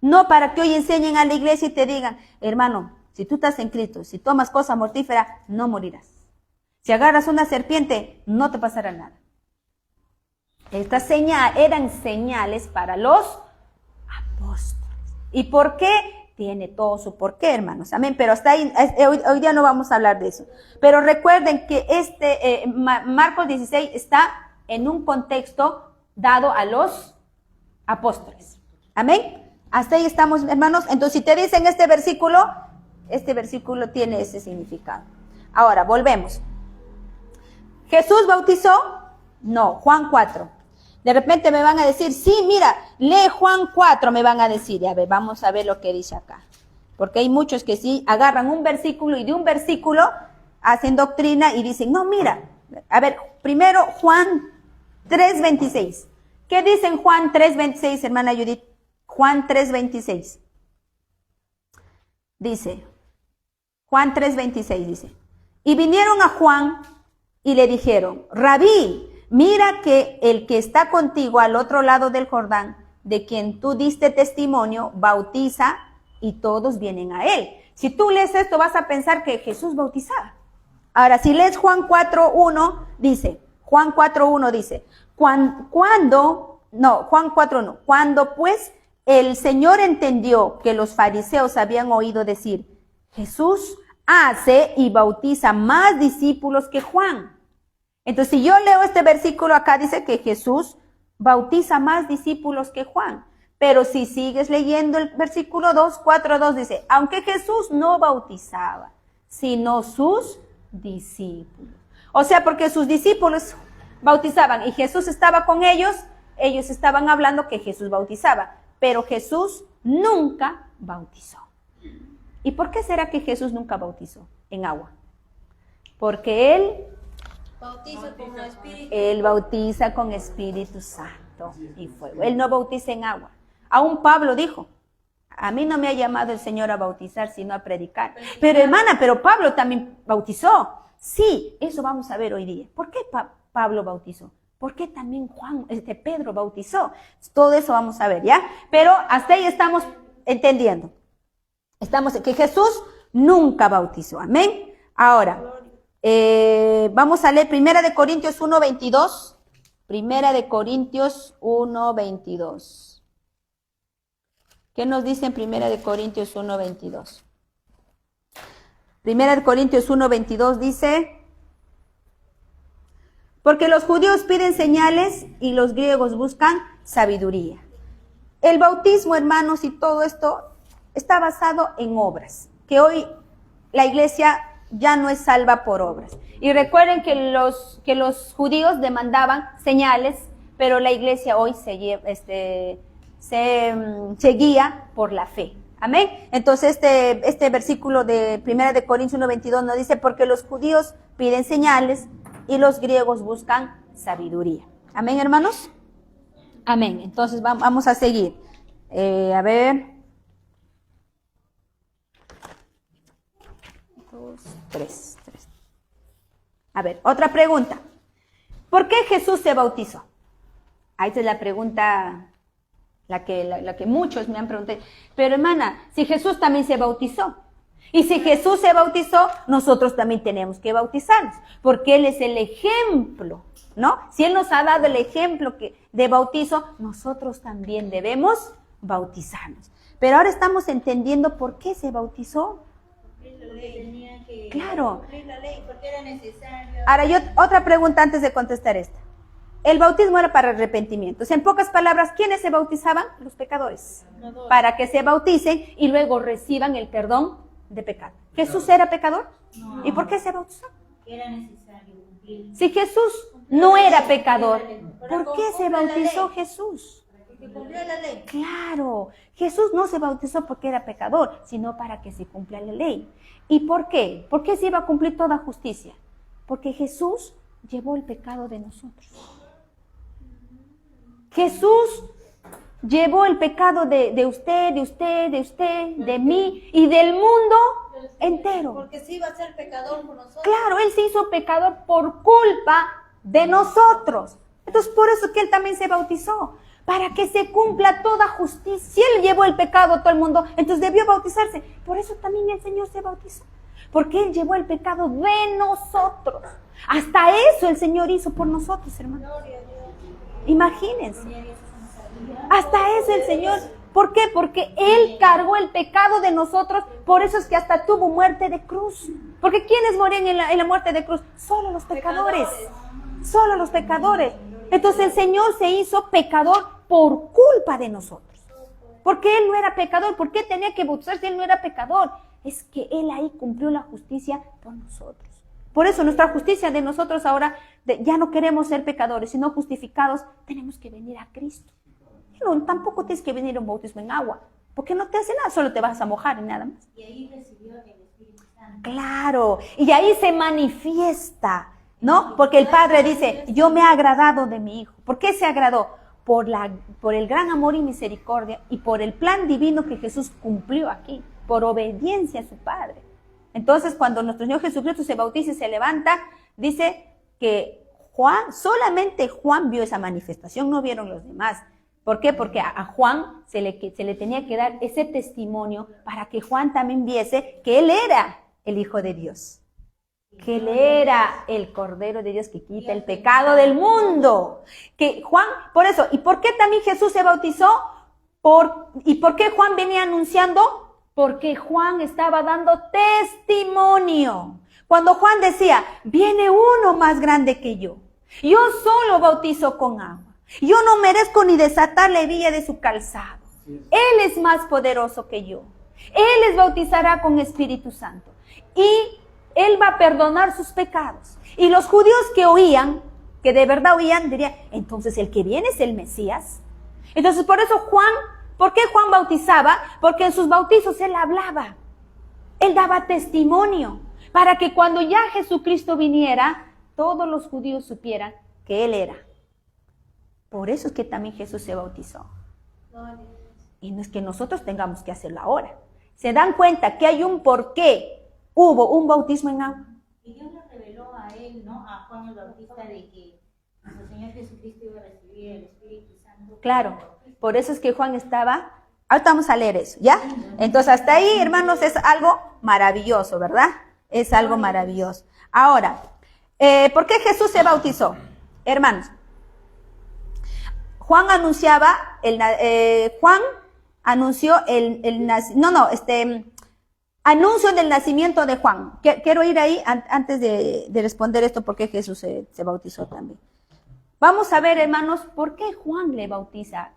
No para que hoy enseñen a la iglesia y te digan, hermano, si tú estás en Cristo, si tomas cosa mortífera, no morirás. Si agarras una serpiente, no te pasará nada. Estas eran señales para los apóstoles. ¿Y por qué? Tiene todo su porqué, hermanos. Amén. Pero hasta ahí, hoy día no vamos a hablar de eso. Pero recuerden que Marcos 16 está en un contexto dado a los apóstoles. Amén. Hasta ahí estamos, hermanos. Entonces, si te dicen este versículo tiene ese significado. Ahora, volvemos. ¿Jesús bautizó? No, Juan 4. De repente me van a decir, sí, mira, lee Juan 4, me van a decir. A ver, vamos a ver lo que dice acá. Porque hay muchos que sí agarran un versículo y de un versículo hacen doctrina y dicen, no, mira. A ver, primero Juan 3:26. ¿Qué dice en Juan 3:26, hermana Judith? Juan 3:26. Dice, Juan 3:26 dice, y vinieron a Juan y le dijeron, Rabí, mira que el que está contigo al otro lado del Jordán, de quien tú diste testimonio, bautiza y todos vienen a él. Si tú lees esto vas a pensar que Jesús bautizaba. Ahora, si lees Juan 4:1, dice, Juan 4:1 dice, Juan 4:1, cuando pues el Señor entendió que los fariseos habían oído decir, Jesús hace y bautiza más discípulos que Juan. Entonces, si yo leo este versículo acá, dice que Jesús bautiza más discípulos que Juan. Pero si sigues leyendo el versículo 4:2 dice, aunque Jesús no bautizaba, sino sus discípulos. O sea, porque sus discípulos bautizaban y Jesús estaba con ellos estaban hablando que Jesús bautizaba. Pero Jesús nunca bautizó. ¿Y por qué será que Jesús nunca bautizó en agua? Porque Él bautiza con Espíritu Santo y fuego. Él no bautiza en agua. Aún Pablo dijo, A mí no me ha llamado el Señor a bautizar, sino a predicar. Pero hermana, pero Pablo también bautizó. Sí, eso vamos a ver hoy día. ¿Por qué Pablo bautizó? ¿Por qué también Pedro bautizó? Todo eso vamos a ver, ¿ya? Pero hasta ahí estamos entendiendo. Estamos en que Jesús nunca bautizó. Amén. Ahora, vamos a leer 1 de Corintios 1:22. 1 de Corintios 1:22. ¿Qué nos dice en 1 de Corintios 1:22? 1 de Corintios 1:22 dice: porque los judíos piden señales y los griegos buscan sabiduría. El bautismo, hermanos, y todo esto está basado en obras, que hoy la iglesia ya no es salva por obras. Y recuerden que los judíos demandaban señales, pero la iglesia hoy se guía por la fe. Amén. Entonces este versículo de 1 de Corintios 1:22 nos dice: porque los judíos piden señales y los griegos buscan sabiduría. Amén, hermanos. Amén. Entonces vamos a seguir. A ver. 2, 3. A ver, otra pregunta. ¿Por qué Jesús se bautizó? Esa es la pregunta, la que muchos me han preguntado. Pero hermana, si Jesús también se bautizó. Y si Jesús se bautizó, nosotros también tenemos que bautizarnos. Porque Él es el ejemplo, ¿no? Si Él nos ha dado el ejemplo de bautizo, nosotros también debemos bautizarnos. Pero ahora estamos entendiendo por qué se bautizó. Claro. Porque era necesario. Ahora otra pregunta antes de contestar esta. El bautismo era para arrepentimiento. En pocas palabras, ¿quiénes se bautizaban? Los pecadores. Para que se bauticen y luego reciban el perdón de pecado. ¿Jesús era pecador? No. ¿Y por qué se bautizó? Era necesario cumplir. Si Jesús no era pecador, ¿por qué se bautizó Jesús? Porque cumplió la ley. Claro, Jesús no se bautizó porque era pecador, sino para que se cumpla la ley. ¿Y por qué? ¿Por qué se iba a cumplir toda justicia? Porque Jesús llevó el pecado de nosotros. Jesús llevó el pecado de usted, de mí y del mundo entero. Porque sí iba a ser pecador por nosotros. Claro, Él se hizo pecador por culpa de nosotros. Entonces, por eso que Él también se bautizó, para que se cumpla toda justicia. Si Él llevó el pecado a todo el mundo, entonces debió bautizarse. Por eso también el Señor se bautizó, porque Él llevó el pecado de nosotros. Hasta eso el Señor hizo por nosotros, hermanos. Imagínense. Hasta eso el Señor. ¿Por qué? Porque Él cargó el pecado de nosotros. Por eso es que hasta tuvo muerte de cruz. Porque ¿quiénes morían en la muerte de cruz? Solo los pecadores. Solo los pecadores. Entonces el Señor se hizo pecador por culpa de nosotros. Porque Él no era pecador. ¿Por qué tenía que bautizarse? Él no era pecador. Es que Él ahí cumplió la justicia por nosotros. Por eso nuestra justicia de nosotros ahora, ya no queremos ser pecadores, sino justificados, tenemos que venir a Cristo. No, tampoco tienes que venir a un bautismo en agua, porque no te hace nada, solo te vas a mojar y nada más. Y ahí recibió el Espíritu Santo. Claro, y ahí se manifiesta, ¿no? Porque el Padre dice: yo me he agradado de mi Hijo. ¿Por qué se agradó? Por el gran amor y misericordia y por el plan divino que Jesús cumplió aquí, por obediencia a su Padre. Entonces, cuando nuestro Señor Jesucristo se bautiza y se levanta, dice que solamente Juan vio esa manifestación, no vieron los demás. ¿Por qué? Porque a Juan se le tenía que dar ese testimonio para que Juan también viese que él era el Hijo de Dios. Que él era el Cordero de Dios que quita el pecado del mundo. Que Juan, por eso, ¿y por qué también Jesús se bautizó? ¿Y por qué Juan venía anunciando? Porque Juan estaba dando testimonio. Cuando Juan decía: viene uno más grande que yo solo bautizo con agua. Yo no merezco ni desatar la hebilla de su calzado. Él es más poderoso que yo. Él les bautizará con Espíritu Santo. Y Él va a perdonar sus pecados. Y los judíos que oían, que de verdad oían, dirían: entonces el que viene es el Mesías. Entonces por eso ¿por qué Juan bautizaba? Porque en sus bautizos él hablaba. Él daba testimonio. Para que cuando ya Jesucristo viniera, todos los judíos supieran que Él era. Por eso es que también Jesús se bautizó. Y no es que nosotros tengamos que hacerlo ahora. Se dan cuenta que hay un porqué. Hubo un bautismo en agua. Y Dios le reveló a él, ¿no? A Juan el Bautista de que nuestro Señor Jesucristo iba a recibir el Espíritu Santo. Claro, por eso es que Juan estaba... Ahorita vamos a leer eso, ¿ya? Entonces, hasta ahí, hermanos, es algo maravilloso, ¿verdad? Es algo maravilloso. Ahora, ¿por qué Jesús se bautizó? Hermanos, Juan anunciaba, anunció anuncio del nacimiento de Juan. Quiero ir ahí antes de responder esto, por qué Jesús se bautizó también. Vamos a ver, hermanos, por qué Juan le bautiza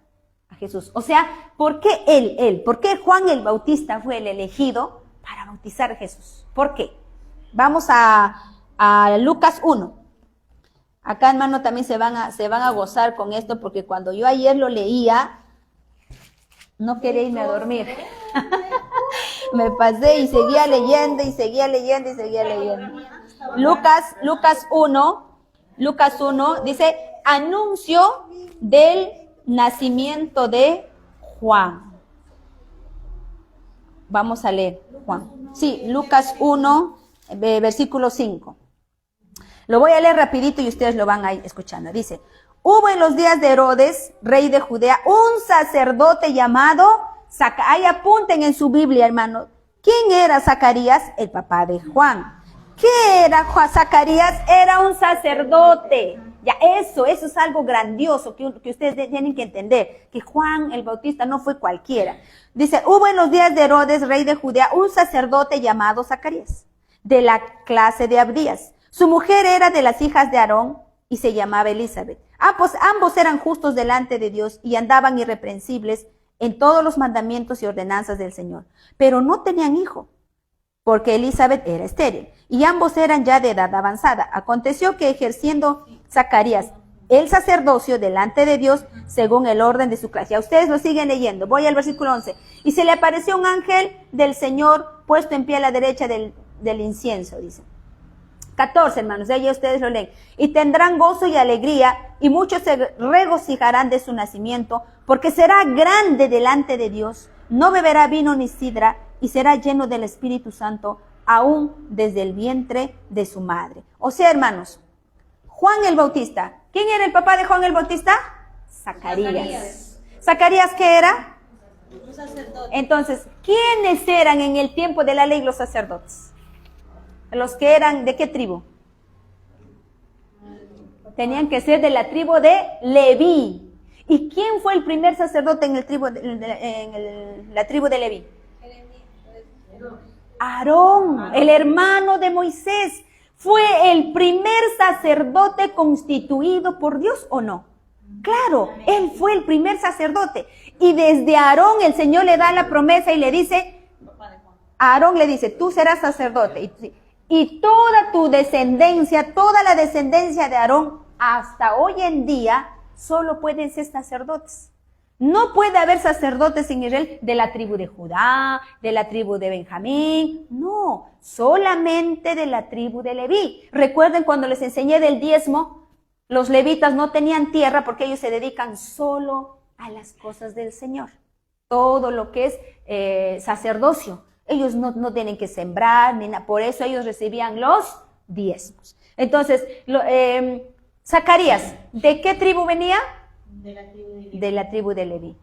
a Jesús. O sea, ¿por qué él? ¿Por qué Juan el Bautista fue el elegido para bautizar a Jesús? ¿Por qué? Vamos a Lucas 1. Acá, hermano, también se van a gozar con esto, porque cuando yo ayer lo leía, no quería irme a dormir. Me pasé y seguía leyendo, y seguía leyendo, y seguía leyendo. Lucas 1 dice, anuncio del nacimiento de Juan. Vamos a leer, Juan. Sí, Lucas 1, versículo 5. Lo voy a leer rapidito y ustedes lo van a ir escuchando. Dice, hubo en los días de Herodes, rey de Judea, un sacerdote llamado ahí apunten en su Biblia, hermano. ¿Quién era Zacarías? El papá de Juan. ¿Qué era Zacarías? Era un sacerdote. Ya, eso es algo grandioso que ustedes tienen que entender, que Juan el Bautista no fue cualquiera. Dice, hubo en los días de Herodes, rey de Judea, un sacerdote llamado Zacarías, de la clase de Abdías. Su mujer era de las hijas de Aarón y se llamaba Elizabeth. Ambos eran justos delante de Dios y andaban irreprensibles en todos los mandamientos y ordenanzas del Señor. Pero no tenían hijo, porque Elizabeth era estéril, y ambos eran ya de edad avanzada. Aconteció que ejerciendo Zacarías el sacerdocio delante de Dios, según el orden de su clase. Ya ustedes lo siguen leyendo. Voy al versículo 11. Y se le apareció un ángel del Señor puesto en pie a la derecha del incienso, dice. 14, hermanos, de ahí ustedes lo leen. Y tendrán gozo y alegría, y muchos se regocijarán de su nacimiento, porque será grande delante de Dios. No beberá vino ni sidra, y será lleno del Espíritu Santo, aún desde el vientre de su madre. O sea, hermanos, Juan el Bautista. ¿Quién era el papá de Juan el Bautista? Zacarías. ¿Zacarías qué era? Un sacerdote. Entonces, ¿quiénes eran en el tiempo de la ley los sacerdotes? Los que eran, ¿de qué tribu? Tenían que ser de la tribu de Leví. ¿Y quién fue el primer sacerdote en la tribu de Leví? Aarón, el hermano de Moisés. ¿Fue el primer sacerdote constituido por Dios o no? Claro, él fue el primer sacerdote. Y desde Aarón el Señor le da la promesa y le dice, Aarón le dice, tú serás sacerdote. Y toda tu descendencia, toda la descendencia de Aarón, hasta hoy en día, solo pueden ser sacerdotes. No puede haber sacerdotes en Israel de la tribu de Judá, de la tribu de Benjamín, no, solamente de la tribu de Leví. Recuerden cuando les enseñé del diezmo, los levitas no tenían tierra porque ellos se dedican solo a las cosas del Señor. Todo lo que es sacerdocio. Ellos no tienen que sembrar, ni nada, por eso ellos recibían los diezmos. Entonces, Zacarías, ¿de qué tribu venía? De la tribu de Leví.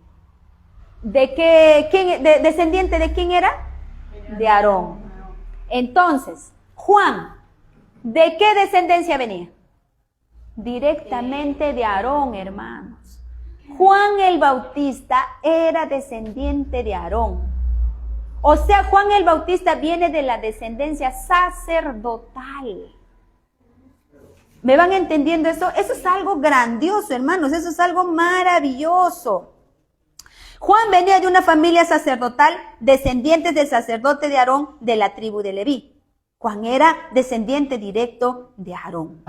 ¿Descendiente de quién era? De Aarón. Entonces, Juan, ¿de qué descendencia venía? Directamente de Aarón, hermanos. Juan el Bautista era descendiente de Aarón. O sea, Juan el Bautista viene de la descendencia sacerdotal. ¿Me van entendiendo eso? Eso es algo grandioso, hermanos. Eso es algo maravilloso. Juan venía de una familia sacerdotal, descendientes del sacerdote de Aarón, de la tribu de Leví. Juan era descendiente directo de Aarón.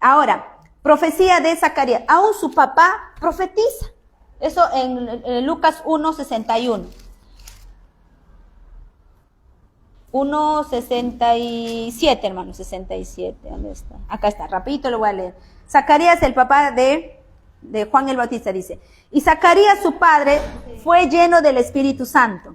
Ahora, profecía de Zacarías. Aún su papá profetiza. Eso en Lucas 1:61. 1:67, hermanos, 67. ¿Dónde está? Acá está, rapidito lo voy a leer. Zacarías, el papá de de Juan el Bautista, dice, y Zacarías su padre fue lleno del Espíritu Santo.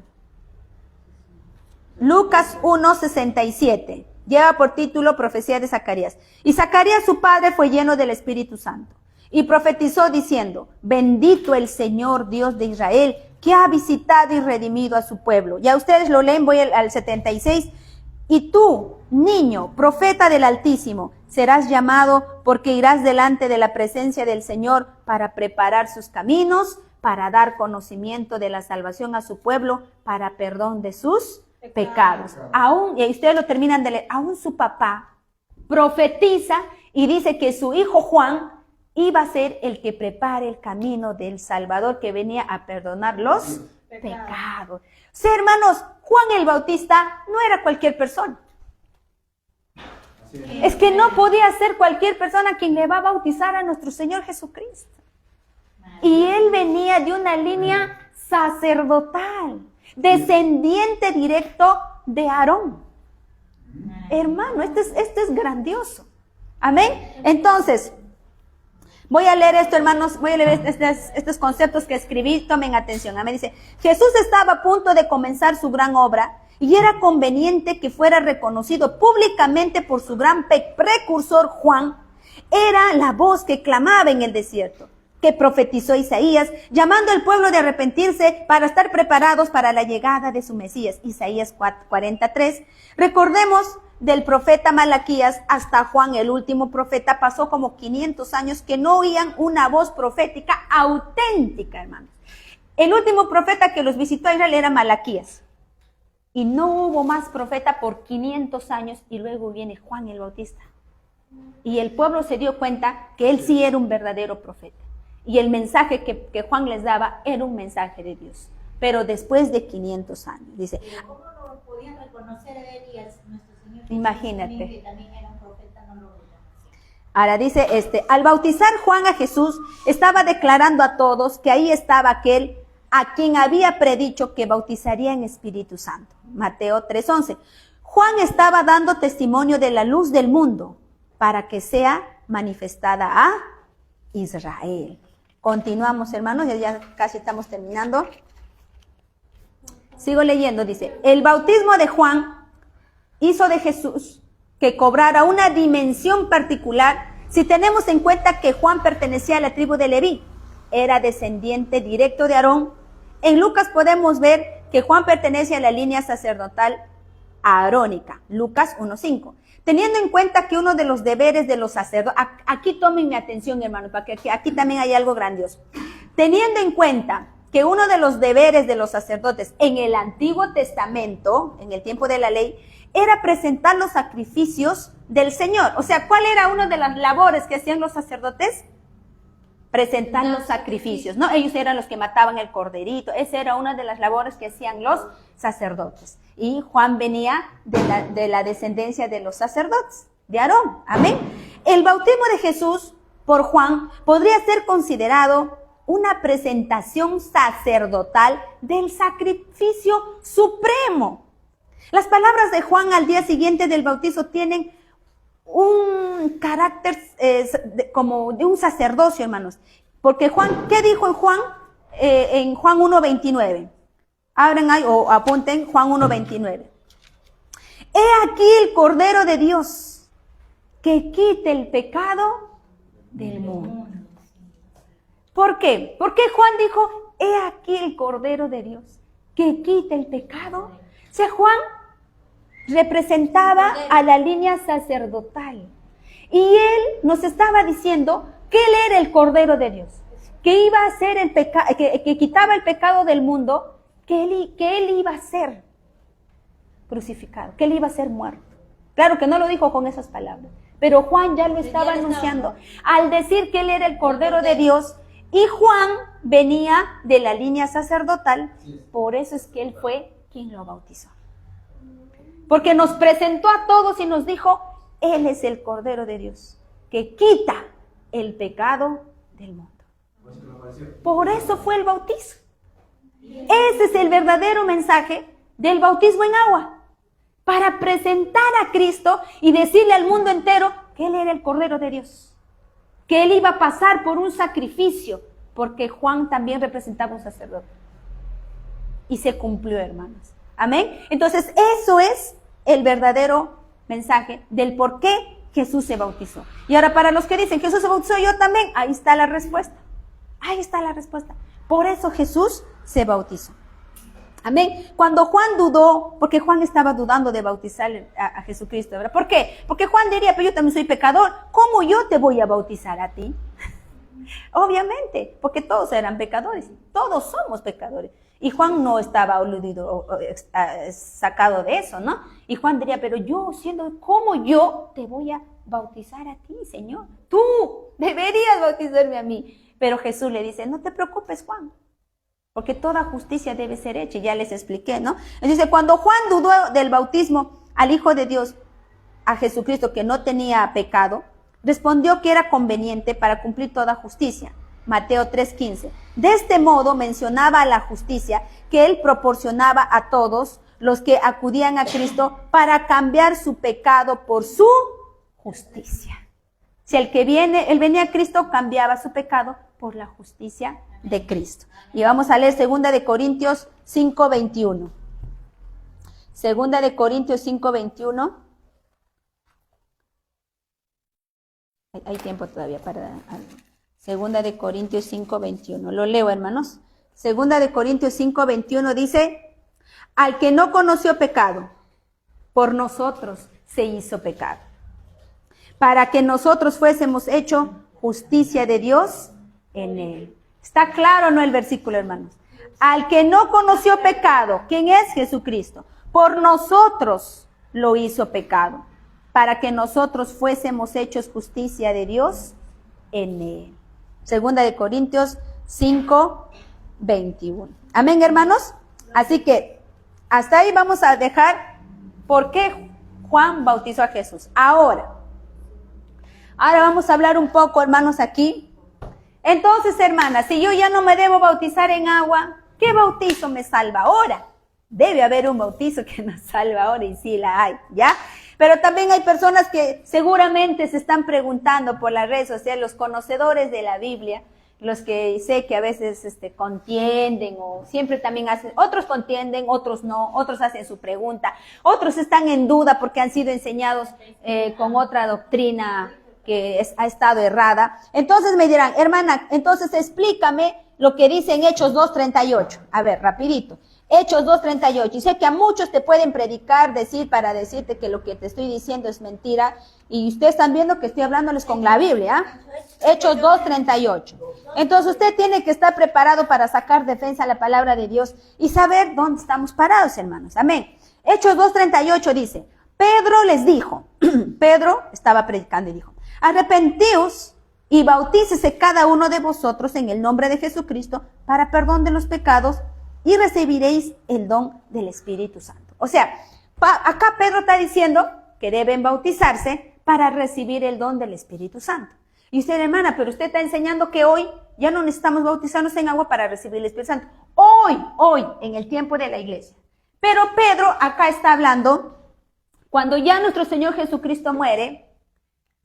Lucas 1:67, lleva por título Profecía de Zacarías. Y Zacarías su padre fue lleno del Espíritu Santo y profetizó diciendo, bendito el Señor Dios de Israel, que ha visitado y redimido a su pueblo. Ya ustedes lo leen, voy al 76. Y tú, niño, profeta del Altísimo, serás llamado porque irás delante de la presencia del Señor para preparar sus caminos, para dar conocimiento de la salvación a su pueblo, para perdón de sus pecados. Aún, y ustedes lo terminan de leer, aún su papá profetiza y dice que su hijo Juan iba a ser el que prepare el camino del Salvador que venía a perdonar los pecados. O sea, hermanos, Juan el Bautista no era cualquier persona. Es que no podía ser cualquier persona quien le va a bautizar a nuestro Señor Jesucristo. Y él venía de una línea sacerdotal, descendiente directo de Aarón. Hermano, esto es grandioso. Amén. Entonces, voy a leer esto, hermanos, voy a leer estos conceptos que escribí, tomen atención. Amén. Dice, Jesús estaba a punto de comenzar su gran obra y era conveniente que fuera reconocido públicamente por su gran precursor Juan. Era la voz que clamaba en el desierto, que profetizó Isaías, llamando al pueblo de arrepentirse para estar preparados para la llegada de su Mesías. Isaías 43. Recordemos del profeta Malaquías hasta Juan, el último profeta, pasó como 500 años que no oían una voz profética auténtica, hermanos. El último profeta que los visitó a Israel era Malaquías. Y no hubo más profeta por 500 años y luego viene Juan el Bautista. Y el pueblo se dio cuenta que él sí era un verdadero profeta. Y el mensaje que Juan les daba era un mensaje de Dios. Pero después de 500 años, dice. ¿Cómo lo podían reconocer a él y a nuestro Señor? Imagínate. Que también era un profeta, no lo reconocían. Ahora dice, al bautizar Juan a Jesús, estaba declarando a todos que ahí estaba aquel a quien había predicho que bautizaría en Espíritu Santo. Mateo 3:11. Juan estaba dando testimonio de la luz del mundo para que sea manifestada a Israel. Continuamos, hermanos, ya casi estamos terminando. Sigo leyendo, dice, el bautismo de Juan hizo de Jesús que cobrara una dimensión particular si tenemos en cuenta que Juan pertenecía a la tribu de Leví, era descendiente directo de Aarón. En Lucas podemos ver que Juan pertenece a la línea sacerdotal aarónica, Lucas 1:5. Teniendo en cuenta que uno de los deberes de los sacerdotes, aquí tomen mi atención, hermano, porque aquí también hay algo grandioso. Teniendo en cuenta que uno de los deberes de los sacerdotes en el Antiguo Testamento, en el tiempo de la ley, era presentar los sacrificios del Señor. O sea, ¿cuál era una de las labores que hacían los sacerdotes? Presentar los sacrificios, ¿no? Ellos eran los que mataban el corderito. Esa era una de las labores que hacían los sacerdotes. Y Juan venía de la descendencia de los sacerdotes, de Aarón. Amén. El bautismo de Jesús por Juan podría ser considerado una presentación sacerdotal del sacrificio supremo. Las palabras de Juan al día siguiente del bautizo tienen un carácter como de un sacerdocio, hermanos. Porque Juan, ¿qué dijo en Juan? En Juan 1:29. Abren ahí o apunten Juan 1:29. He aquí el Cordero de Dios que quite el pecado del mundo. ¿Por qué? Porque Juan dijo, he aquí el Cordero de Dios que quite el pecado. O sea, Juan representaba a la línea sacerdotal. Y él nos estaba diciendo que él era el Cordero de Dios, que iba a ser el pecado, que quitaba el pecado del mundo, que él iba a ser crucificado, que él iba a ser muerto. Claro que no lo dijo con esas palabras, pero Juan ya lo estaba anunciando al decir que él era el Cordero de Dios. Y Juan venía de la línea sacerdotal, por eso es que él fue quien lo bautizó. Porque nos presentó a todos y nos dijo, él es el Cordero de Dios, que quita el pecado del mundo. Por eso fue el bautizo. Ese es el verdadero mensaje del bautismo en agua. Para presentar a Cristo y decirle al mundo entero que él era el Cordero de Dios, que él iba a pasar por un sacrificio, porque Juan también representaba un sacerdote. Y se cumplió, hermanos. Amén. Entonces, eso es el verdadero mensaje del por qué Jesús se bautizó. Y ahora, para los que dicen, Jesús se bautizó, yo también, ahí está la respuesta. Ahí está la respuesta. Por eso Jesús se bautizó. Amén. Cuando Juan dudó, porque Juan estaba dudando de bautizar a Jesucristo, ¿verdad? ¿Por qué? Porque Juan diría, pero yo también soy pecador, ¿cómo yo te voy a bautizar a ti? Obviamente, porque todos eran pecadores, todos somos pecadores. Y Juan no estaba aludido, sacado de eso, ¿no? Y Juan diría, pero yo siendo, ¿cómo yo te voy a bautizar a ti, Señor? Tú deberías bautizarme a mí. Pero Jesús le dice, no te preocupes, Juan, porque toda justicia debe ser hecha, ya les expliqué, ¿no? Entonces, cuando Juan dudó del bautismo al Hijo de Dios, a Jesucristo, que no tenía pecado, respondió que era conveniente para cumplir toda justicia. Mateo 3:15. De este modo mencionaba la justicia que él proporcionaba a todos los que acudían a Cristo para cambiar su pecado por su justicia. Si él venía a Cristo, cambiaba su pecado por la justicia de Cristo. Y vamos a leer 2 de Corintios 5:21. 2 de Corintios 5:21. Hay tiempo todavía para... 2 de Corintios 5:21. Lo leo, hermanos. 2 de Corintios 5:21 dice, al que no conoció pecado, por nosotros se hizo pecado, para que nosotros fuésemos hecho justicia de Dios en él. ¿Está claro o no el versículo, hermanos? Al que no conoció pecado, ¿quién es? Jesucristo. Por nosotros lo hizo pecado, para que nosotros fuésemos hechos justicia de Dios en él. 2 de Corintios 5:21. Amén, hermanos. Así que hasta ahí vamos a dejar por qué Juan bautizó a Jesús. Ahora vamos a hablar un poco, hermanos, aquí. Entonces, hermanas, si yo ya no me debo bautizar en agua, ¿qué bautizo me salva ahora? Debe haber un bautizo que nos salva ahora y sí la hay, ¿ya? Pero también hay personas que seguramente se están preguntando por las redes sociales, los conocedores de la Biblia, los que sé que a veces contienden o siempre también hacen, otros contienden, otros no, otros hacen su pregunta, otros están en duda porque han sido enseñados con otra doctrina que ha estado errada. Entonces me dirán, hermana, entonces explícame lo que dice en Hechos 2:38. A ver, rapidito. Hechos 2:38. Y sé que a muchos te pueden predicar, para decirte que lo que te estoy diciendo es mentira. Y ustedes están viendo que estoy hablándoles con la Biblia. Hechos 2:38. Entonces usted tiene que estar preparado para sacar defensa a la palabra de Dios y saber dónde estamos parados, hermanos. Amén. Hechos 2:38 dice, Pedro les dijo, Pedro estaba predicando y dijo, arrepentíos y bautícese cada uno de vosotros en el nombre de Jesucristo para perdón de los pecados y recibiréis el don del Espíritu Santo. O sea, acá Pedro está diciendo que deben bautizarse para recibir el don del Espíritu Santo. Y usted, hermana, pero usted está enseñando que hoy ya no necesitamos bautizarnos en agua para recibir el Espíritu Santo. Hoy, en el tiempo de la iglesia. Pero Pedro acá está hablando, cuando ya nuestro Señor Jesucristo muere,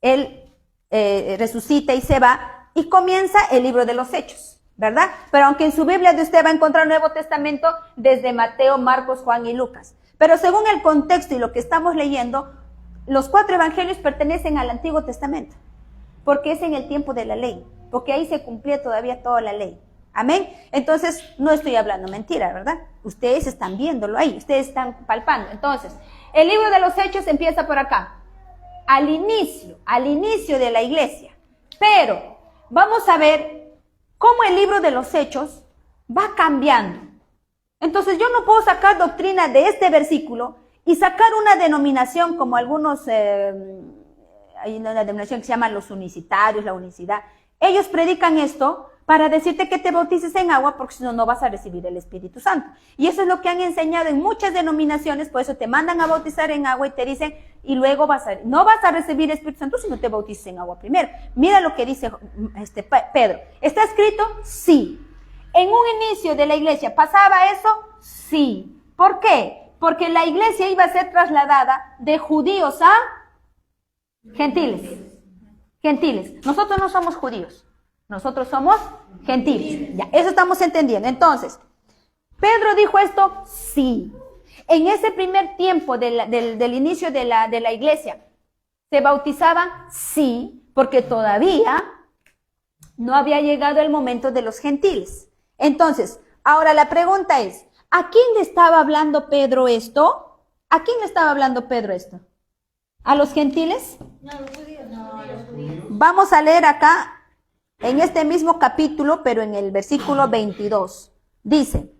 Él resucita y se va, y comienza el libro de los Hechos, ¿verdad? Pero aunque en su Biblia de usted va a encontrar el Nuevo Testamento desde Mateo, Marcos, Juan y Lucas. Pero según el contexto y lo que estamos leyendo, los 4 evangelios pertenecen al Antiguo Testamento, porque es en el tiempo de la ley, porque ahí se cumplía todavía toda la ley. Amén. Entonces, no estoy hablando mentira, ¿verdad? Ustedes están viéndolo ahí, ustedes están palpando. Entonces, el libro de los Hechos empieza por acá, al inicio de la iglesia. Pero vamos a ver cómo el libro de los Hechos va cambiando. Entonces, yo no puedo sacar doctrina de este versículo y sacar una denominación como algunos, hay una denominación que se llama los unicitarios, la unicidad. Ellos predican esto para decirte que te bautices en agua, porque si no, no vas a recibir el Espíritu Santo. Y eso es lo que han enseñado en muchas denominaciones, por eso te mandan a bautizar en agua y te dicen, y luego no vas a recibir el Espíritu Santo si no te bautices en agua primero. Mira lo que dice Pedro. ¿Está escrito? Sí. ¿En un inicio de la iglesia pasaba eso? Sí. ¿Por qué? Porque la iglesia iba a ser trasladada de judíos a gentiles. Gentiles. Nosotros no somos judíos. Nosotros somos gentiles. Ya, eso estamos entendiendo. Entonces, ¿Pedro dijo esto? Sí. En ese primer tiempo del inicio de la iglesia, ¿se bautizaban? Sí, porque todavía no había llegado el momento de los gentiles. Entonces, ahora la pregunta es, ¿a quién le estaba hablando Pedro esto? ¿A quién le estaba hablando Pedro esto? ¿A los gentiles? No, los judíos. No, los judíos. Vamos a leer acá, en este mismo capítulo, pero en el versículo 22. Dice,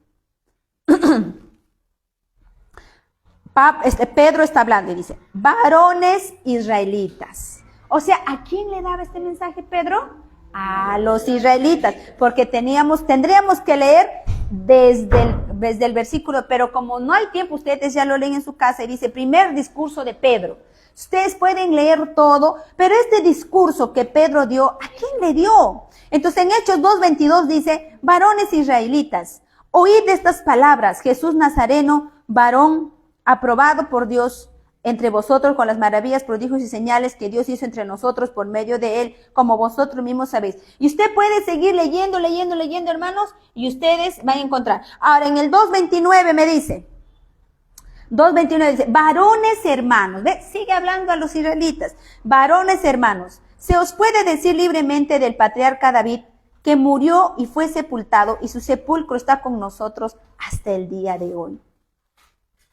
Pedro está hablando y dice, varones israelitas. O sea, ¿a quién le daba este mensaje Pedro? A los israelitas, porque tendríamos que leer desde el versículo, pero como no hay tiempo, ustedes ya lo leen en su casa y dice, primer discurso de Pedro. Ustedes pueden leer todo, pero este discurso que Pedro dio, ¿a quién le dio? Entonces en Hechos 2:22 dice, varones israelitas, oíd estas palabras, Jesús Nazareno, varón aprobado por Dios entre vosotros con las maravillas, prodigios y señales que Dios hizo entre nosotros por medio de él, como vosotros mismos sabéis. Y usted puede seguir leyendo, hermanos, y ustedes van a encontrar. Ahora, en el 2:29 me dice, 2:29 dice, varones hermanos, ¿ve? Sigue hablando a los israelitas, varones hermanos, se os puede decir libremente del patriarca David, que murió y fue sepultado, y su sepulcro está con nosotros hasta el día de hoy.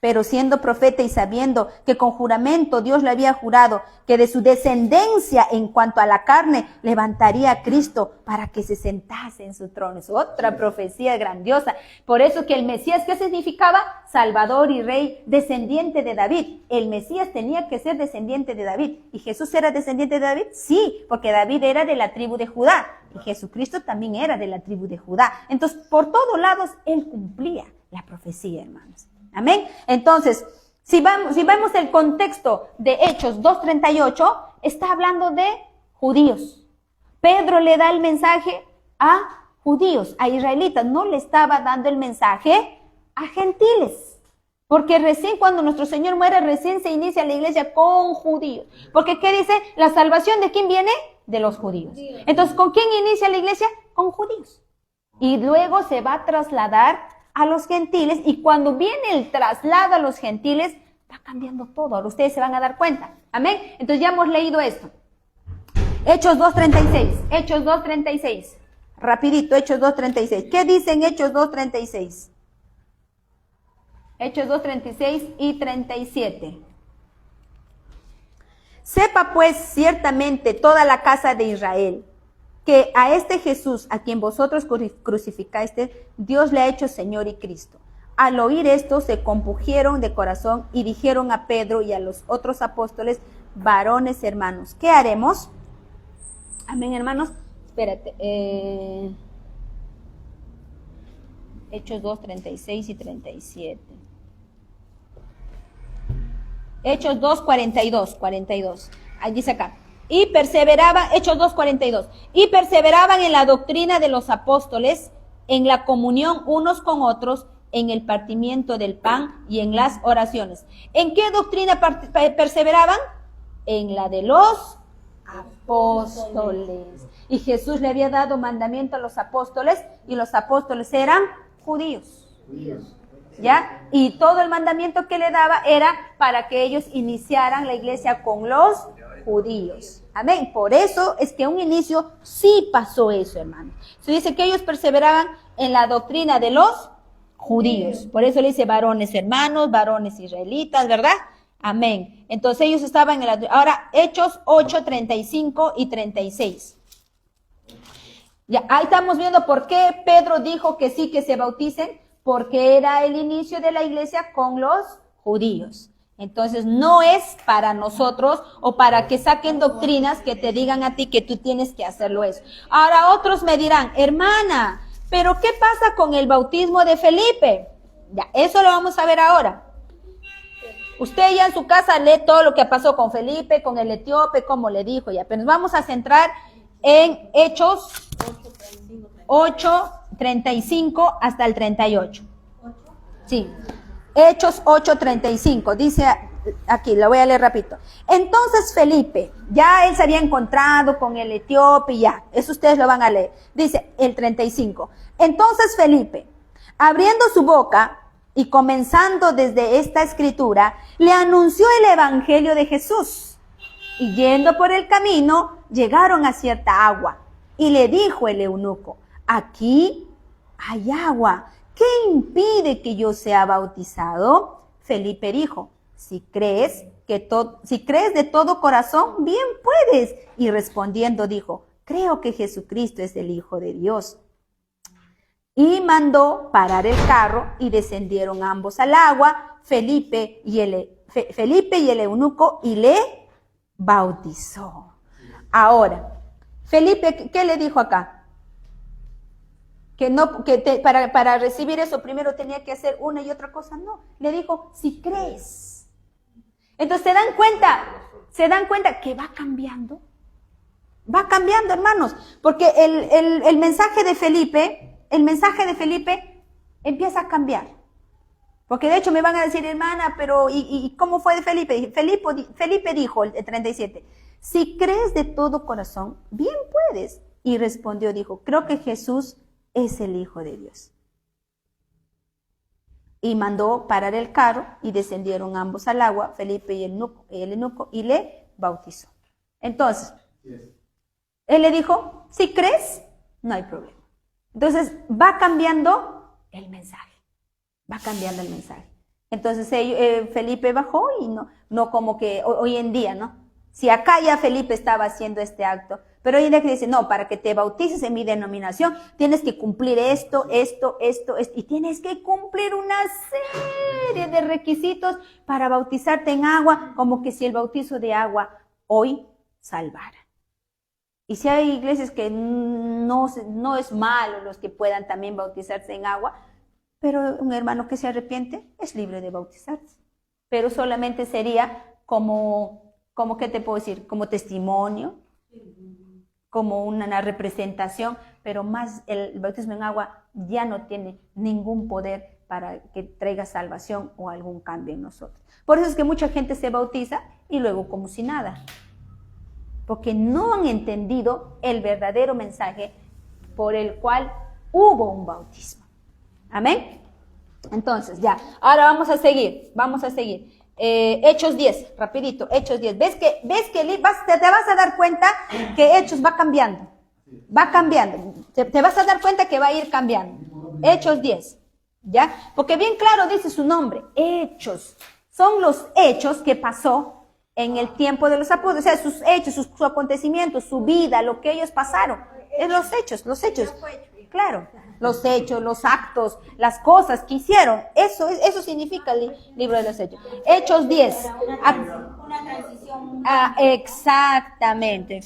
Pero siendo profeta y sabiendo que con juramento Dios le había jurado que de su descendencia en cuanto a la carne levantaría a Cristo para que se sentase en su trono. Es otra profecía grandiosa. Por eso que el Mesías, ¿qué significaba? Salvador y Rey, descendiente de David. El Mesías tenía que ser descendiente de David. ¿Y Jesús era descendiente de David? Sí, porque David era de la tribu de Judá. Y Jesucristo también era de la tribu de Judá. Entonces, por todos lados, él cumplía la profecía, hermanos. Amén. Entonces, si vemos el contexto de Hechos 2:38, está hablando de judíos. Pedro le da el mensaje a judíos, a israelitas. No le estaba dando el mensaje a gentiles. Porque recién cuando nuestro Señor muere, recién se inicia la iglesia con judíos. Porque ¿qué dice? La salvación ¿de quién viene? De los judíos. Entonces, ¿con quién inicia la iglesia? Con judíos. Y luego se va a trasladar a los gentiles, y cuando viene el traslado a los gentiles, va cambiando todo. Ahora ustedes se van a dar cuenta. Amén. Entonces ya hemos leído esto. Hechos 2:36. Rapidito, Hechos 2:36. ¿Qué dice en Hechos 2:36? Hechos 2:36 y 37. Sepa pues ciertamente toda la casa de Israel, que a este Jesús, a quien vosotros crucificaste, Dios le ha hecho Señor y Cristo. Al oír esto, se compungieron de corazón y dijeron a Pedro y a los otros apóstoles, varones hermanos, ¿qué haremos? Amén, hermanos. Espérate. Hechos 2:36 y 37. Hechos 2:42. Ahí dice acá. Y perseveraban, Hechos 2:42, y perseveraban en la doctrina de los apóstoles, en la comunión unos con otros, en el partimiento del pan y en las oraciones. ¿En qué doctrina perseveraban? En la de los apóstoles. Y Jesús le había dado mandamiento a los apóstoles, y los apóstoles eran judíos. ¿Ya? Y todo el mandamiento que le daba era para que ellos iniciaran la iglesia con los judíos. Amén. Por eso es que a un inicio sí pasó eso, hermano. Se dice que ellos perseveraban en la doctrina de los judíos. Por eso le dice varones hermanos, varones israelitas, ¿verdad? Amén. Entonces ellos estaban en la... Ahora, Hechos 8:35 y 36. Ya, ahí estamos viendo por qué Pedro dijo que sí, que se bauticen, porque era el inicio de la iglesia con los judíos. Entonces no es para nosotros o para que saquen doctrinas que te digan a ti que tú tienes que hacerlo eso. Ahora otros me dirán, hermana, ¿pero qué pasa con el bautismo de Felipe? Ya, eso lo vamos a ver ahora. Usted ya en su casa lee todo lo que pasó con Felipe, con el etíope, como le dijo ya. Pero nos vamos a centrar en Hechos 8:35 hasta el 38. Sí. Hechos 8:35, dice aquí lo voy a leer rápido. Entonces Felipe, ya él se había encontrado con el etíope, ya, eso ustedes lo van a leer. Dice el 35. Entonces Felipe, abriendo su boca y comenzando desde esta escritura, le anunció el evangelio de Jesús. Y yendo por el camino, llegaron a cierta agua. Y le dijo el eunuco, aquí hay agua. ¿Qué impide que yo sea bautizado? Felipe dijo, si crees de todo corazón, bien puedes. Y respondiendo dijo, creo que Jesucristo es el Hijo de Dios. Y mandó parar el carro y descendieron ambos al agua, Felipe y el eunuco, y le bautizó. Ahora, Felipe, ¿qué le dijo acá? Para recibir eso primero tenía que hacer una y otra cosa. No, le dijo, si crees. Entonces se dan cuenta que va cambiando, hermanos, porque el mensaje de Felipe empieza a cambiar. Porque de hecho me van a decir, hermana, pero ¿y cómo fue de Felipe? Felipe dijo, el 37, si crees de todo corazón, bien puedes. Y respondió, dijo, creo que Jesús es el Hijo de Dios. Y mandó parar el carro y descendieron ambos al agua, Felipe y el eunuco, y le bautizó. Entonces, él le dijo, si crees, no hay problema. Entonces, va cambiando el mensaje. Entonces, Felipe bajó y no como que hoy en día, ¿no? Si acá ya Felipe estaba haciendo este acto, pero hoy en día que dice, no, para que te bautices en mi denominación, tienes que cumplir esto, y tienes que cumplir una serie de requisitos para bautizarte en agua, como que si el bautizo de agua hoy salvara. Y si hay iglesias que no es malo los que puedan también bautizarse en agua, pero un hermano que se arrepiente es libre de bautizarse. Pero solamente sería como ¿qué te puedo decir? Como testimonio, como una representación, pero más el bautismo en agua ya no tiene ningún poder para que traiga salvación o algún cambio en nosotros. Por eso es que mucha gente se bautiza y luego como si nada. Porque no han entendido el verdadero mensaje por el cual hubo un bautismo. Amén. Entonces, ya. Ahora vamos a seguir. Hechos 10, rapidito. Hechos 10. ¿Ves que te vas a dar cuenta que Hechos va cambiando? Va cambiando. Te vas a dar cuenta que va a ir cambiando. Hechos 10. ¿Ya? Porque bien claro dice su nombre. Hechos. Son los hechos que pasó en el tiempo de los apóstoles, o sea, sus hechos, sus acontecimientos, su vida, lo que ellos pasaron. Es los hechos. Claro, los hechos, los actos, las cosas que hicieron. Eso significa el libro de los hechos. Hechos 10. Una transición. Exactamente.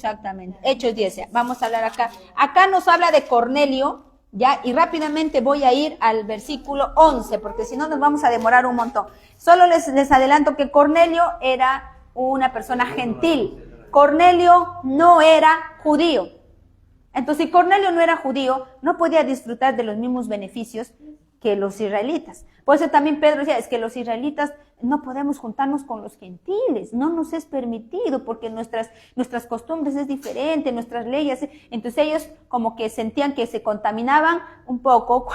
Hechos 10. Ya. Vamos a hablar acá. Acá nos habla de Cornelio, ya, y rápidamente voy a ir al versículo 11, porque si no nos vamos a demorar un montón. Solo les adelanto que Cornelio era una persona gentil. Cornelio no era judío. Entonces, si Cornelio no era judío, no podía disfrutar de los mismos beneficios que los israelitas. Por eso también Pedro decía, es que los israelitas no podemos juntarnos con los gentiles, no nos es permitido porque nuestras costumbres es diferente, nuestras leyes. Entonces ellos como que sentían que se contaminaban un poco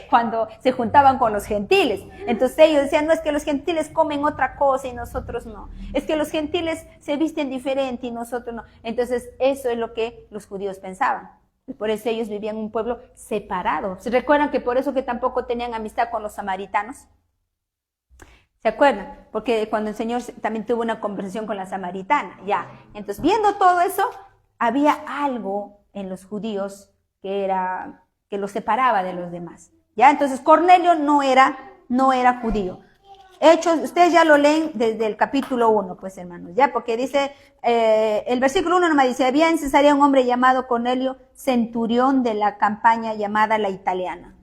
cuando se juntaban con los gentiles. Entonces ellos decían, no, es que los gentiles comen otra cosa y nosotros no. Es que los gentiles se visten diferente y nosotros no. Entonces eso es lo que los judíos pensaban. Por eso ellos vivían en un pueblo separado. ¿Se recuerdan que por eso que tampoco tenían amistad con los samaritanos? ¿Se acuerdan? Porque cuando el Señor también tuvo una conversación con la samaritana, ya. Entonces, viendo todo eso, había algo en los judíos que los separaba de los demás. ¿Ya? Entonces, Cornelio no era judío. Hechos, ustedes ya lo leen desde el capítulo 1, pues hermanos, ya, porque dice, el versículo 1 nomás dice, había en Cesarea un hombre llamado Cornelio, centurión de la campaña llamada la Italiana.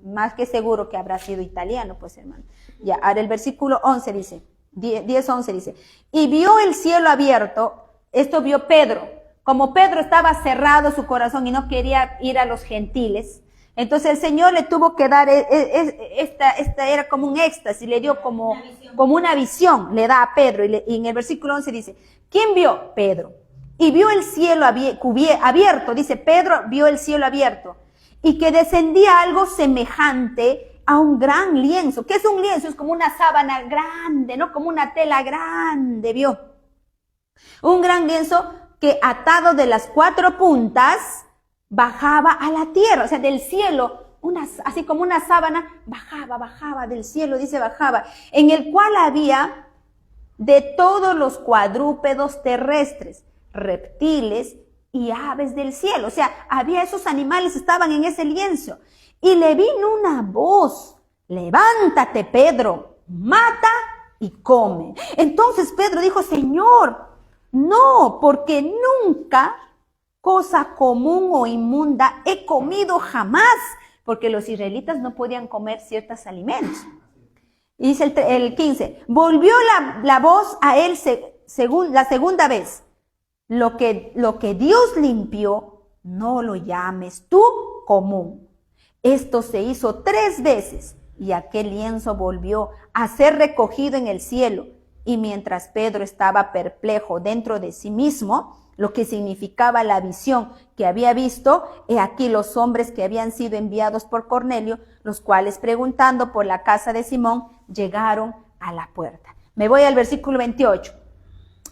Más que seguro que habrá sido italiano, pues hermano. Ya, ahora el versículo 11 dice, 10:11 dice, y vio el cielo abierto, esto vio Pedro. Como Pedro estaba cerrado su corazón y no quería ir a los gentiles, Entonces el Señor le tuvo que dar, esta era como un éxtasis, le dio como una visión, le da a Pedro. Y en el versículo 11 dice, ¿quién vio? Pedro. Y vio el cielo abierto, dice, Pedro vio el cielo abierto. Y que descendía algo semejante a un gran lienzo. ¿Qué es un lienzo? Es como una sábana grande, ¿no? Como una tela grande, vio. Un gran lienzo que atado de las 4 puntas bajaba a la tierra, o sea, del cielo, así como una sábana, bajaba del cielo, dice bajaba, en el cual había de todos los cuadrúpedos terrestres, reptiles y aves del cielo. O sea, había esos animales, estaban en ese lienzo. Y le vino una voz, levántate, Pedro, mata y come. Entonces Pedro dijo, Señor, no, porque nunca cosa común o inmunda he comido jamás, porque los israelitas no podían comer ciertos alimentos. Y dice el 15, volvió la voz a él la segunda vez. Lo que Dios limpió, no lo llames tú común. Esto se hizo 3 veces y aquel lienzo volvió a ser recogido en el cielo. Y mientras Pedro estaba perplejo dentro de sí mismo, lo que significaba la visión que había visto, he aquí los hombres que habían sido enviados por Cornelio, los cuales preguntando por la casa de Simón, llegaron a la puerta. Me voy al versículo 28.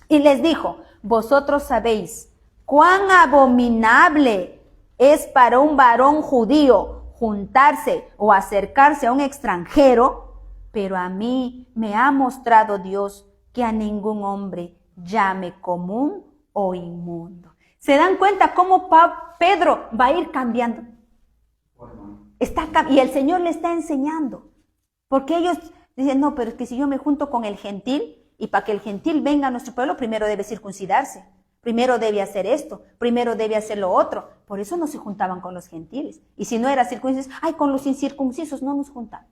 Y les dijo, vosotros sabéis cuán abominable es para un varón judío juntarse o acercarse a un extranjero, pero a mí me ha mostrado Dios que a ningún hombre llame común o inmundo. ¿Se dan cuenta cómo Pedro va a ir cambiando? Y el Señor le está enseñando. Porque ellos dicen, no, pero es que si yo me junto con el gentil, y para que el gentil venga a nuestro pueblo, primero debe circuncidarse. Primero debe hacer esto, primero debe hacer lo otro. Por eso no se juntaban con los gentiles. Y si no era circuncisos, con los incircuncisos no nos juntamos.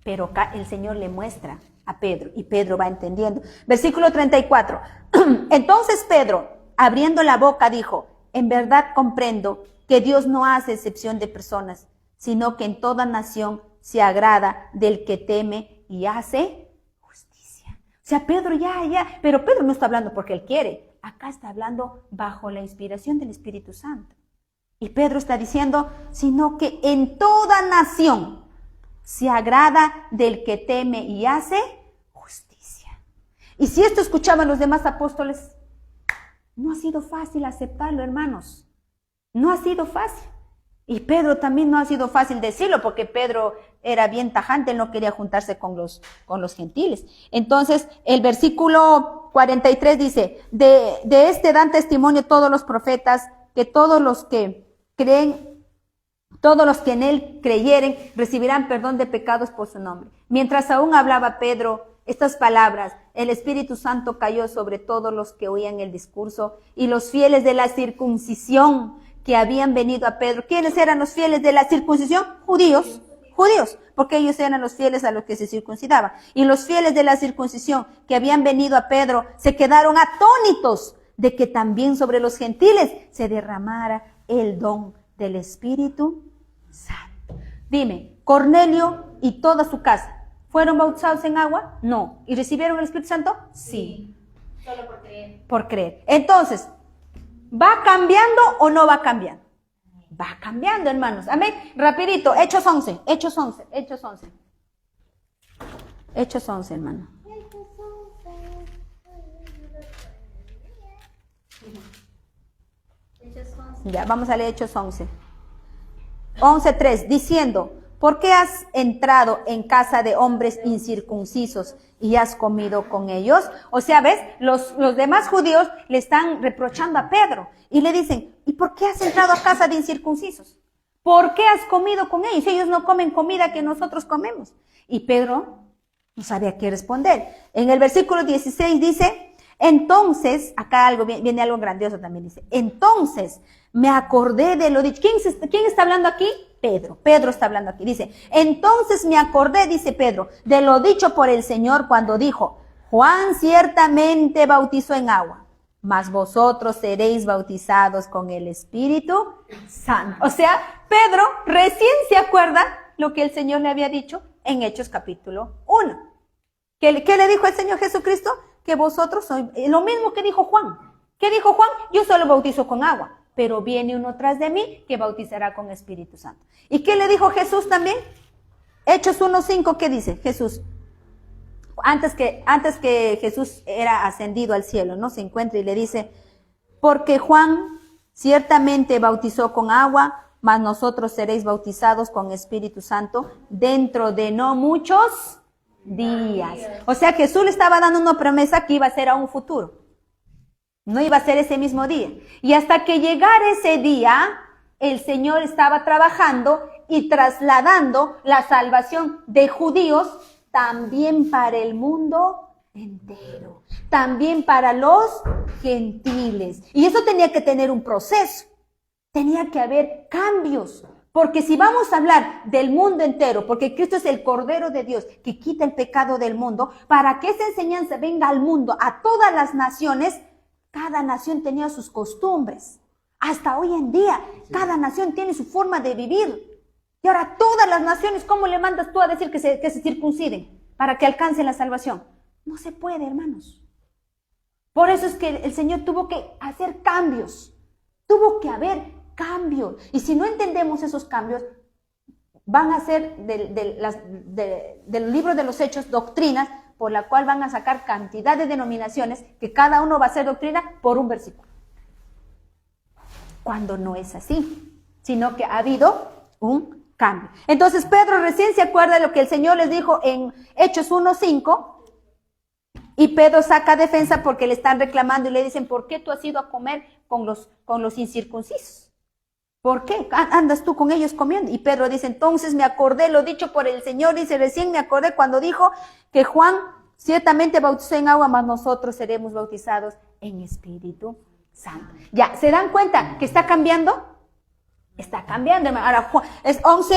Pero acá el Señor le muestra a Pedro y Pedro va entendiendo. Versículo 34. Entonces Pedro, abriendo la boca, dijo, en verdad comprendo que Dios no hace excepción de personas, sino que en toda nación se agrada del que teme y hace justicia. O sea, Pedro pero Pedro no está hablando porque él quiere. Acá está hablando bajo la inspiración del Espíritu Santo. Y Pedro está diciendo, sino que en toda nación se agrada del que teme y hace justicia. Y si esto escuchaban los demás apóstoles, no ha sido fácil aceptarlo, hermanos. No ha sido fácil. Y Pedro también no ha sido fácil decirlo, porque Pedro era bien tajante, él no quería juntarse con los gentiles. Entonces, el versículo 43 dice, de este dan testimonio todos los profetas, que todos los que en él creyeren, recibirán perdón de pecados por su nombre. Mientras aún hablaba Pedro estas palabras, el Espíritu Santo cayó sobre todos los que oían el discurso, y los fieles de la circuncisión que habían venido a Pedro. ¿Quiénes eran los fieles de la circuncisión? Judíos, porque ellos eran los fieles a los que se circuncidaban. Y los fieles de la circuncisión que habían venido a Pedro se quedaron atónitos de que también sobre los gentiles se derramara el don del Espíritu Santo. Dime, Cornelio y toda su casa, ¿fueron bautizados en agua? No. ¿Y recibieron el Espíritu Santo? Sí. Solo por creer. Por creer. Entonces, ¿va cambiando o no va cambiando? Va cambiando, hermanos. Amén. Rapidito, Hechos 11, hermano. Ya, vamos a leer Hechos 11. 11:3, diciendo, ¿por qué has entrado en casa de hombres incircuncisos y has comido con ellos? O sea, ¿ves? Los demás judíos le están reprochando a Pedro y le dicen, ¿y por qué has entrado a casa de incircuncisos? ¿Por qué has comido con ellos? Ellos no comen comida que nosotros comemos. Y Pedro no sabía qué responder. En el versículo 16 dice, entonces, acá viene algo grandioso también, dice, entonces me acordé de lo dicho. ¿Quién está hablando aquí? Pedro está hablando aquí. Dice, entonces me acordé, dice Pedro, de lo dicho por el Señor cuando dijo, Juan ciertamente bautizó en agua, mas vosotros seréis bautizados con el Espíritu Santo. O sea, Pedro recién se acuerda lo que el Señor le había dicho en Hechos capítulo 1. ¿Qué le dijo el Señor Jesucristo? Que vosotros sois, lo mismo que dijo Juan. ¿Qué dijo Juan? Yo solo bautizo con agua, pero viene uno tras de mí que bautizará con Espíritu Santo. ¿Y qué le dijo Jesús también? Hechos 1:5, ¿qué dice Jesús? Antes que Jesús era ascendido al cielo, ¿no? Se encuentra y le dice, porque Juan ciertamente bautizó con agua, mas nosotros seréis bautizados con Espíritu Santo dentro de no muchos días. O sea, Jesús le estaba dando una promesa que iba a ser a un futuro. No iba a ser ese mismo día. Y hasta que llegara ese día, el Señor estaba trabajando y trasladando la salvación de judíos también para el mundo entero, también para los gentiles. Y eso tenía que tener un proceso, tenía que haber cambios, porque si vamos a hablar del mundo entero, porque Cristo es el Cordero de Dios que quita el pecado del mundo, para que esa enseñanza venga al mundo, a todas las naciones, cada nación tenía sus costumbres. Hasta hoy en día, cada nación tiene su forma de vivir. Y ahora todas las naciones, ¿cómo le mandas tú a decir que se circunciden para que alcancen la salvación? No se puede, hermanos. Por eso es que el Señor tuvo que hacer cambios. Tuvo que haber cambios. Y si no entendemos esos cambios, van a ser del libro de los Hechos doctrinas por la cual van a sacar cantidad de denominaciones que cada uno va a hacer doctrina por un versículo. Cuando no es así, sino que ha habido un cambio. Entonces Pedro recién se acuerda de lo que el Señor les dijo en Hechos 1:5 y Pedro saca defensa porque le están reclamando y le dicen, ¿por qué tú has ido a comer con los incircuncisos? ¿Por qué andas tú con ellos comiendo? Y Pedro dice, entonces me acordé lo dicho por el Señor, dice, recién me acordé cuando dijo que Juan ciertamente bautizó en agua, mas nosotros seremos bautizados en Espíritu Santo. Ya, ¿se dan cuenta que está cambiando? Está cambiando, hermano. Ahora, es 11,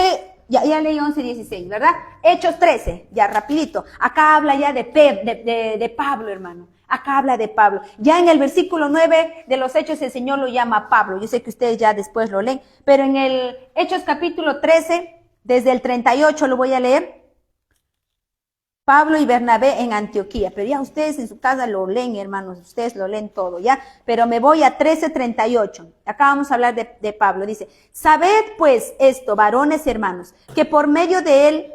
ya leí 11:16, ¿verdad? Hechos 13, ya rapidito. Acá habla ya de Pablo, hermano. Acá habla de Pablo. Ya en el versículo 9 de los Hechos el Señor lo llama Pablo. Yo sé que ustedes ya después lo leen, pero en el Hechos capítulo 13, desde el 38 lo voy a leer. Pablo y Bernabé en Antioquía, pero ya ustedes en su casa lo leen, hermanos, ustedes lo leen todo, ¿ya? Pero me voy a 13:38, acá vamos a hablar de Pablo, dice, sabed pues esto, varones hermanos, que por medio de él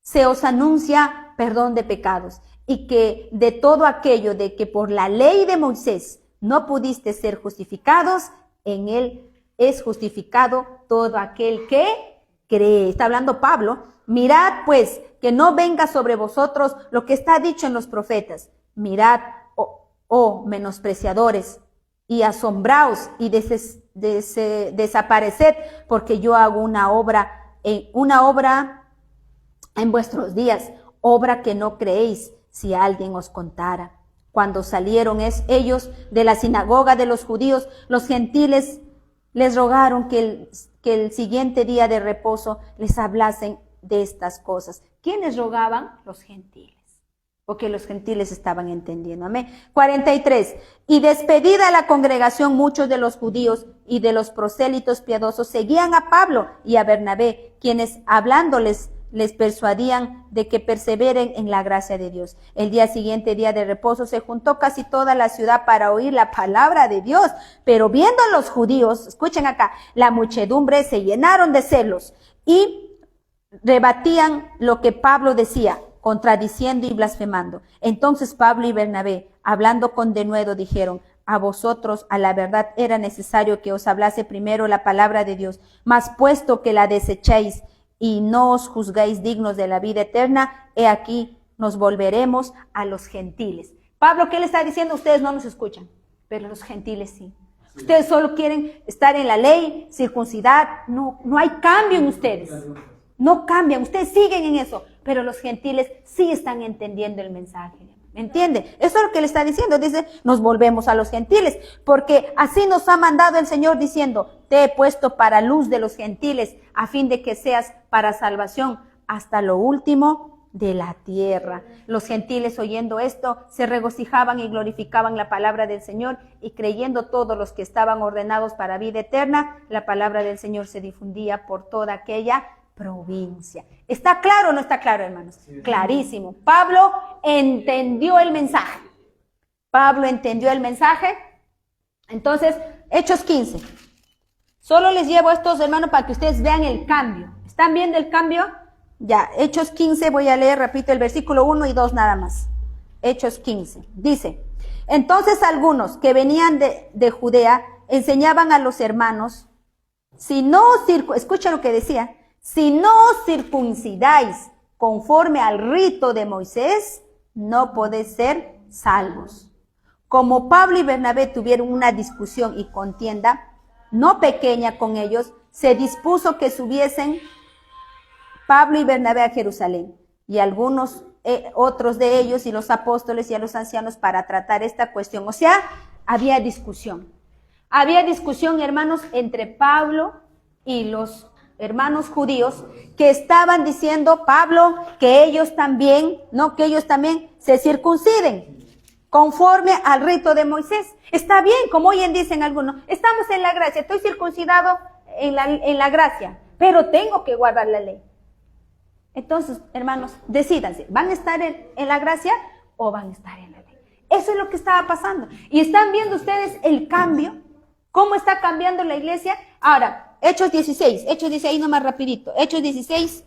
se os anuncia perdón de pecados, y que de todo aquello de que por la ley de Moisés no pudiste ser justificados, en él es justificado todo aquel que cree. Está hablando Pablo. Mirad pues que no venga sobre vosotros lo que está dicho en los profetas. Mirad, oh menospreciadores, y asombraos y desapareced, porque yo hago una obra en vuestros días, obra que no creéis si alguien os contara. Cuando salieron ellos de la sinagoga de los judíos, los gentiles les rogaron que el siguiente día de reposo les hablasen de estas cosas. ¿Quiénes rogaban? Los gentiles, porque los gentiles estaban entendiendo. Amén. 43. Y despedida la congregación, muchos de los judíos y de los prosélitos piadosos seguían a Pablo y a Bernabé, quienes hablándoles les persuadían de que perseveren en la gracia de Dios. El día siguiente, día de reposo, se juntó casi toda la ciudad para oír la palabra de Dios. Pero viendo a los judíos, escuchen acá, la muchedumbre se llenaron de celos y rebatían lo que Pablo decía, contradiciendo y blasfemando. Entonces Pablo y Bernabé, hablando con denuedo, dijeron, a vosotros a la verdad era necesario que os hablase primero la palabra de Dios, mas puesto que la desecháis y no os juzgáis dignos de la vida eterna, he aquí nos volveremos a los gentiles. Pablo, ¿qué le está diciendo? Ustedes no nos escuchan, pero los gentiles sí. Ustedes solo quieren estar en la ley, circuncidar, no hay cambio en ustedes. No cambian, ustedes siguen en eso, pero los gentiles sí están entendiendo el mensaje. ¿Me entiende? Eso es lo que le está diciendo. Dice, nos volvemos a los gentiles, porque así nos ha mandado el Señor diciendo, te he puesto para luz de los gentiles, a fin de que seas para salvación hasta lo último de la tierra. Los gentiles oyendo esto se regocijaban y glorificaban la palabra del Señor, y creyendo todos los que estaban ordenados para vida eterna, la palabra del Señor se difundía por toda aquella provincia. ¿Está claro o no está claro, hermanos? Sí. Clarísimo. Pablo entendió el mensaje. Pablo entendió el mensaje. Entonces, Hechos 15. Solo les llevo estos, hermanos, para que ustedes vean el cambio. ¿Están viendo el cambio? Ya, Hechos 15, voy a leer, repito, el versículo 1 y 2 nada más. Hechos 15. Dice: entonces algunos que venían de Judea enseñaban a los hermanos, escucha lo que decía, si no circuncidáis conforme al rito de Moisés, no podéis ser salvos. Como Pablo y Bernabé tuvieron una discusión y contienda no pequeña con ellos, se dispuso que subiesen Pablo y Bernabé a Jerusalén, y algunos otros de ellos y los apóstoles y a los ancianos para tratar esta cuestión. O sea, había discusión. Había discusión, hermanos, entre Pablo y los hermanos judíos que estaban diciendo, Pablo, que ellos también se circunciden conforme al rito de Moisés. Está bien, como hoy en dicen algunos, estamos en la gracia, estoy circuncidado en la gracia, pero tengo que guardar la ley. Entonces, hermanos, decídanse, ¿van a estar en la gracia o van a estar en la ley? Eso es lo que estaba pasando. Y están viendo ustedes el cambio, cómo está cambiando la iglesia. Ahora, Hechos 16, ahí nomás rapidito. Hechos 16,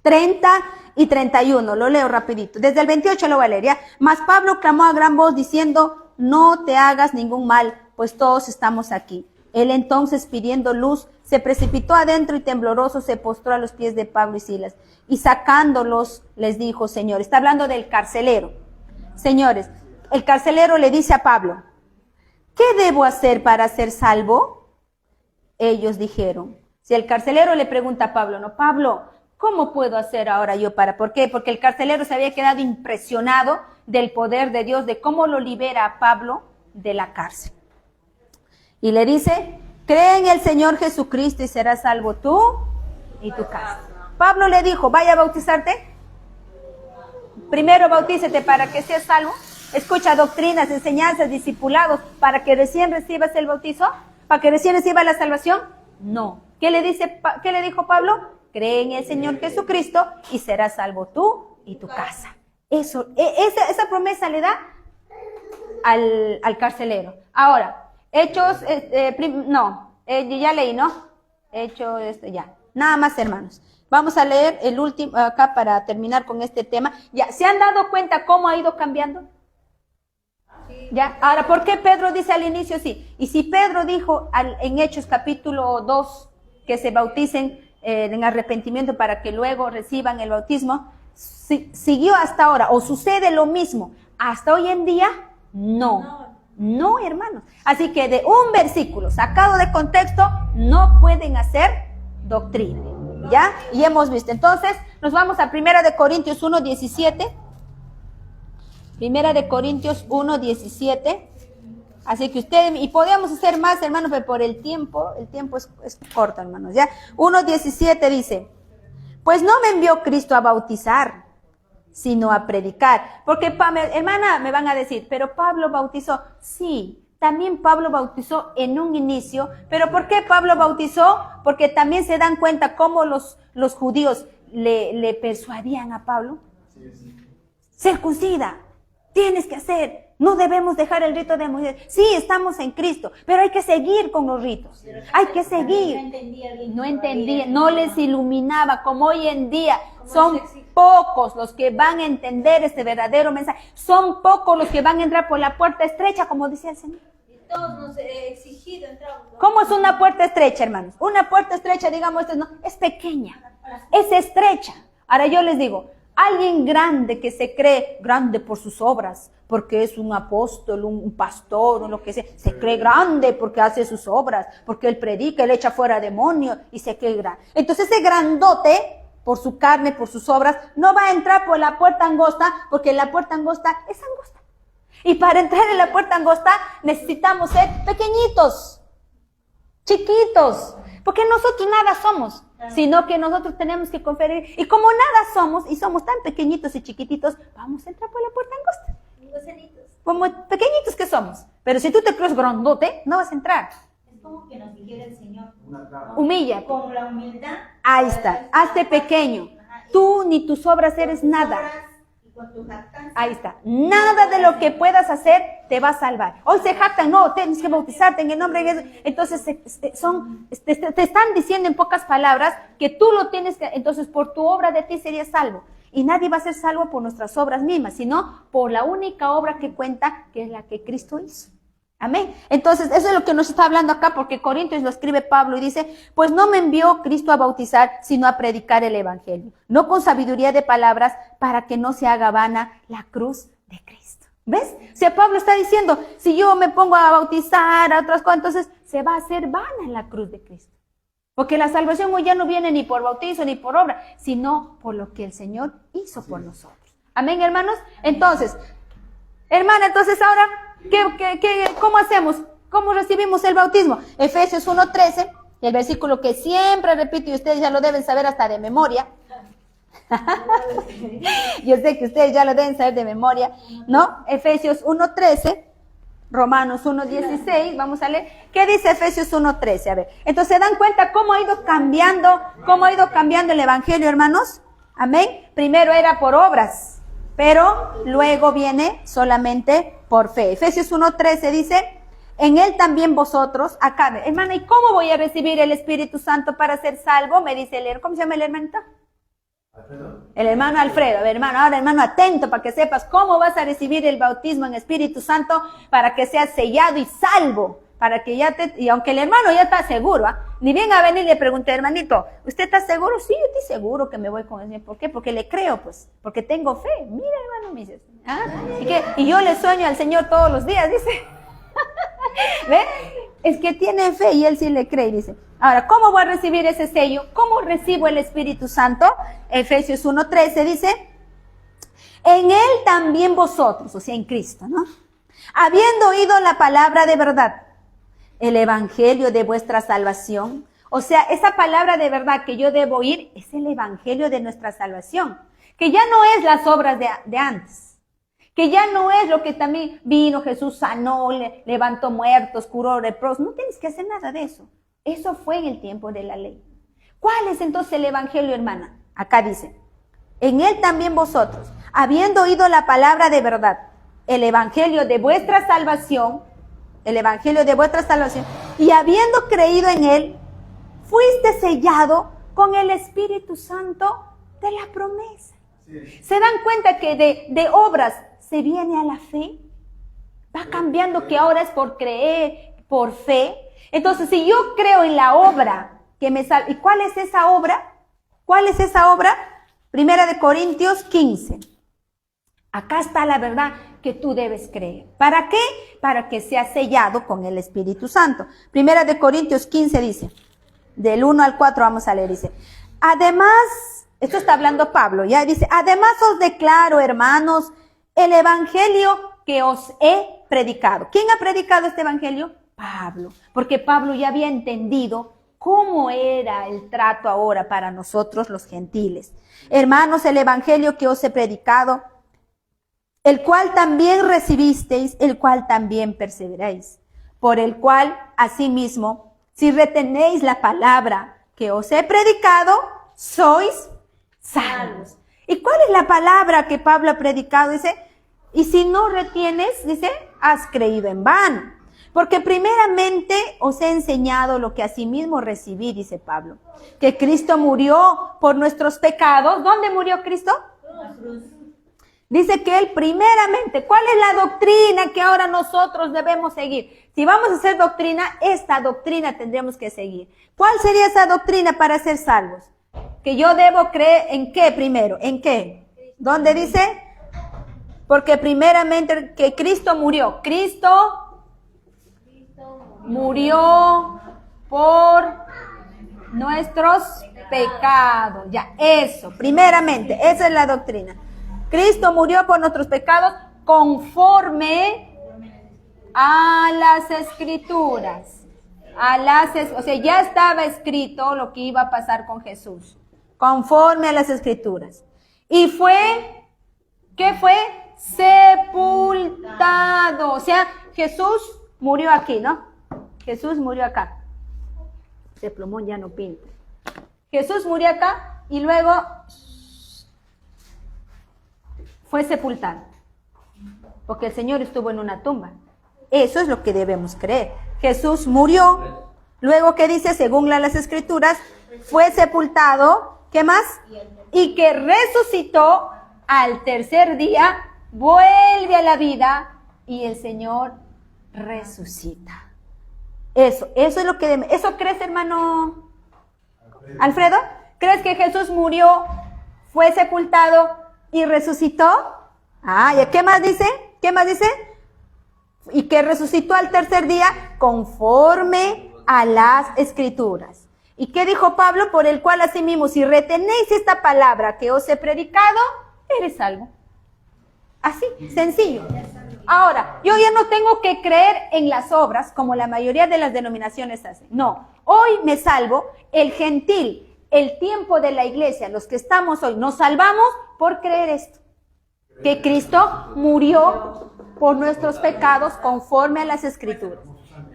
30 y 31, lo leo rapidito. Desde el 28 lo voy a leer, ¿ya? Mas Pablo clamó a gran voz diciendo, no te hagas ningún mal, pues todos estamos aquí. Él entonces, pidiendo luz, se precipitó adentro y tembloroso se postró a los pies de Pablo y Silas. Y sacándolos, les dijo, señores, está hablando del carcelero. Señores, el carcelero le dice a Pablo, ¿qué debo hacer para ser salvo? Ellos dijeron, si el carcelero le pregunta a Pablo, no, Pablo, ¿cómo puedo hacer ahora yo para? ¿Por qué? Porque el carcelero se había quedado impresionado del poder de Dios, de cómo lo libera a Pablo de la cárcel. Y le dice, cree en el Señor Jesucristo y serás salvo tú y tu casa. Pablo le dijo, vaya a bautizarte. Primero bautícete para que seas salvo. Escucha doctrinas, enseñanzas, discipulados, para que recién recibas el bautizo, para que recién recibas la salvación. No. ¿Qué le dijo Pablo? Cree en el Señor Jesucristo y serás salvo tú y tu casa. Esa promesa le da al carcelero. Ahora, Hechos, ya leí, ¿no? Hechos, ya. Nada más, hermanos. Vamos a leer el último acá para terminar con este tema. Ya, ¿se han dado cuenta cómo ha ido cambiando? Sí. Ya. Ahora, ¿por qué Pedro dice al inicio sí? Y si Pedro dijo en Hechos capítulo 2 que se bauticen en arrepentimiento para que luego reciban el bautismo, ¿siguió hasta ahora? ¿O sucede lo mismo hasta hoy en día? No, hermanos. Así que de un versículo sacado de contexto no pueden hacer doctrina, ¿ya? Y hemos visto. Entonces, nos vamos a 1 Corintios 1:17. 1 Corintios 1:17. Así que ustedes, y podíamos hacer más, hermanos, pero por el tiempo es corto, hermanos, ¿ya? 1:17 dice, pues no me envió Cristo a bautizar, sino a predicar. Porque, hermana, me van a decir, pero Pablo bautizó. Sí, también Pablo bautizó en un inicio. ¿Pero por qué Pablo bautizó? Porque también se dan cuenta cómo los judíos le persuadían a Pablo. Circuncida, tienes que hacer, no debemos dejar el rito de Moisés. Sí, estamos en Cristo, pero hay que seguir con los ritos. Hay que seguir. No entendía, no les iluminaba como hoy en día. Son pocos los que van a entender este verdadero mensaje. Son pocos los que van a entrar por la puerta estrecha, como decía el Señor. Y todos nos exigido entramos, ¿no? ¿Cómo es una puerta estrecha, hermanos? Una puerta estrecha, digamos, es pequeña, es estrecha. Ahora yo les digo, alguien grande que se cree grande por sus obras, porque es un apóstol, un pastor, o lo que sea, se cree grande porque hace sus obras, porque él predica, él echa fuera demonios y se cree grande. Entonces ese grandote, por su carne, por sus obras, no va a entrar por la puerta angosta, porque la puerta angosta es angosta. Y para entrar en la puerta angosta necesitamos ser pequeñitos, chiquitos, porque nosotros nada somos. sino que nosotros tenemos que confiar. Y como nada somos, y somos tan pequeñitos y chiquititos, vamos a entrar por la puerta angosta. Como pequeñitos que somos. Pero si tú te crees grandote, no vas a entrar. Es como que nos dijera el Señor. Humilla. Con la humildad. Ahí está. Hazte pequeño. Tú ni tus obras eres nada. Y con tu jactancia. Ahí está. Nada de lo que puedas hacer te va a salvar. Hoy se jactan, no, tienes que bautizarte en el nombre de Jesús. Entonces te están diciendo en pocas palabras que tú lo tienes que, entonces por tu obra de ti serías salvo. Y nadie va a ser salvo por nuestras obras mismas, sino por la única obra que cuenta, que es la que Cristo hizo. Amén. Entonces, eso es lo que nos está hablando acá, porque Corintios lo escribe Pablo y dice, pues no me envió Cristo a bautizar, sino a predicar el evangelio, no con sabiduría de palabras, para que no se haga vana la cruz de Cristo. ¿Ves? O sea, Pablo está diciendo, si yo me pongo a bautizar a otras cosas, entonces se va a hacer vana la cruz de Cristo. Porque la salvación hoy ya no viene ni por bautizo ni por obra, sino por lo que el Señor hizo por nosotros. Amén, hermanos. Entonces, hermana, entonces ahora, ¿cómo hacemos? ¿Cómo recibimos el bautismo? Efesios 1:13, el versículo que siempre repito y ustedes ya lo deben saber hasta de memoria. Yo sé que ustedes ya lo deben saber de memoria, ¿no? Efesios 1:13. Romanos 1:16, vamos a leer. ¿Qué dice Efesios 1:13? A ver, entonces se dan cuenta cómo ha ido cambiando el evangelio, hermanos. Amén. Primero era por obras, pero luego viene solamente por fe. Efesios 1:13 dice, en él también vosotros, acá, hermana, ¿y cómo voy a recibir el Espíritu Santo para ser salvo? Me dice el hermano, ¿cómo se llama el hermanito? El hermano Alfredo. A ver, hermano, ahora hermano, atento para que sepas cómo vas a recibir el bautismo en Espíritu Santo para que seas sellado y salvo, para que y aunque el hermano ya está seguro, ni bien a venir y le pregunté, hermanito, ¿usted está seguro? Sí, yo estoy seguro que me voy con él. ¿Por qué? Porque le creo, pues, porque tengo fe. Mira, hermano, me dice, y yo le sueño al Señor todos los días, dice. ¿Ve? Es que tiene fe y él sí le cree, dice. Ahora, ¿cómo voy a recibir ese sello? ¿Cómo recibo el Espíritu Santo? Efesios 1:13 dice, en él también vosotros, o sea, en Cristo, ¿no? Habiendo oído la palabra de verdad, el evangelio de vuestra salvación, o sea, esa palabra de verdad que yo debo oír es el evangelio de nuestra salvación, que ya no es las obras de antes, que ya no es lo que también vino, Jesús sanó, levantó muertos, curó leprosos, no tienes que hacer nada de eso. Eso fue en el tiempo de la ley. ¿Cuál es entonces el evangelio, hermana? Acá dice, en él también vosotros, habiendo oído la palabra de verdad, el evangelio de vuestra salvación, y habiendo creído en él, fuiste sellado con el Espíritu Santo de la promesa. Sí. ¿Se dan cuenta que de obras se viene a la fe? Va cambiando, que ahora es por creer, por fe. Entonces, si yo creo en la obra que me salva, ¿y cuál es esa obra? ¿Cuál es esa obra? Primera de Corintios 15. Acá está la verdad que tú debes creer. ¿Para qué? Para que seas sellado con el Espíritu Santo. Primera de Corintios 15 dice, del 1 al 4 vamos a leer, dice, además, esto está hablando Pablo, ya dice, además os declaro, hermanos, el evangelio que os he predicado. ¿Quién ha predicado este evangelio? Pablo, porque Pablo ya había entendido cómo era el trato ahora para nosotros los gentiles. Hermanos, el evangelio que os he predicado, el cual también recibisteis, el cual también perseveráis, por el cual, asimismo, si retenéis la palabra que os he predicado, sois salvos. ¿Y cuál es la palabra que Pablo ha predicado? Dice, y si no retienes, dice, has creído en vano. Porque primeramente os he enseñado lo que asimismo recibí, dice Pablo, que Cristo murió por nuestros pecados. ¿Dónde murió Cristo? La cruz. Dice que él primeramente, ¿cuál es la doctrina que ahora nosotros debemos seguir? Si vamos a hacer doctrina, esta doctrina tendremos que seguir. ¿Cuál sería esa doctrina para ser salvos? Que yo debo creer en qué primero, ¿en qué? ¿Dónde dice? Porque primeramente que Cristo murió. Cristo murió por nuestros pecados. Ya, eso, primeramente, esa es la doctrina. Cristo murió por nuestros pecados conforme a las Escrituras. O sea, ya estaba escrito lo que iba a pasar con Jesús, conforme a las Escrituras. Y fue, ¿qué fue? Sepultado. O sea, Jesús murió aquí, ¿no? Jesús murió acá. Ese plumón ya no pinta. Jesús murió acá y luego fue sepultado. Porque el Señor estuvo en una tumba. Eso es lo que debemos creer. Jesús murió. Luego, ¿qué dice? Según las Escrituras, fue sepultado. ¿Qué más? Y que resucitó al tercer día, vuelve a la vida y el Señor resucita. Eso es lo que... ¿Eso crees, hermano Alfredo? ¿Crees que Jesús murió, fue sepultado y resucitó? ¿Y qué más dice? ¿Qué más dice? Y que resucitó al tercer día conforme a las Escrituras. ¿Y qué dijo Pablo? Por el cual asimismo, si retenéis esta palabra que os he predicado, eres salvo. Así, sencillo. Ahora, yo ya no tengo que creer en las obras como la mayoría de las denominaciones hacen. No, hoy me salvo, el gentil, el tiempo de la iglesia, los que estamos hoy, nos salvamos por creer esto. Que Cristo murió por nuestros pecados conforme a las Escrituras.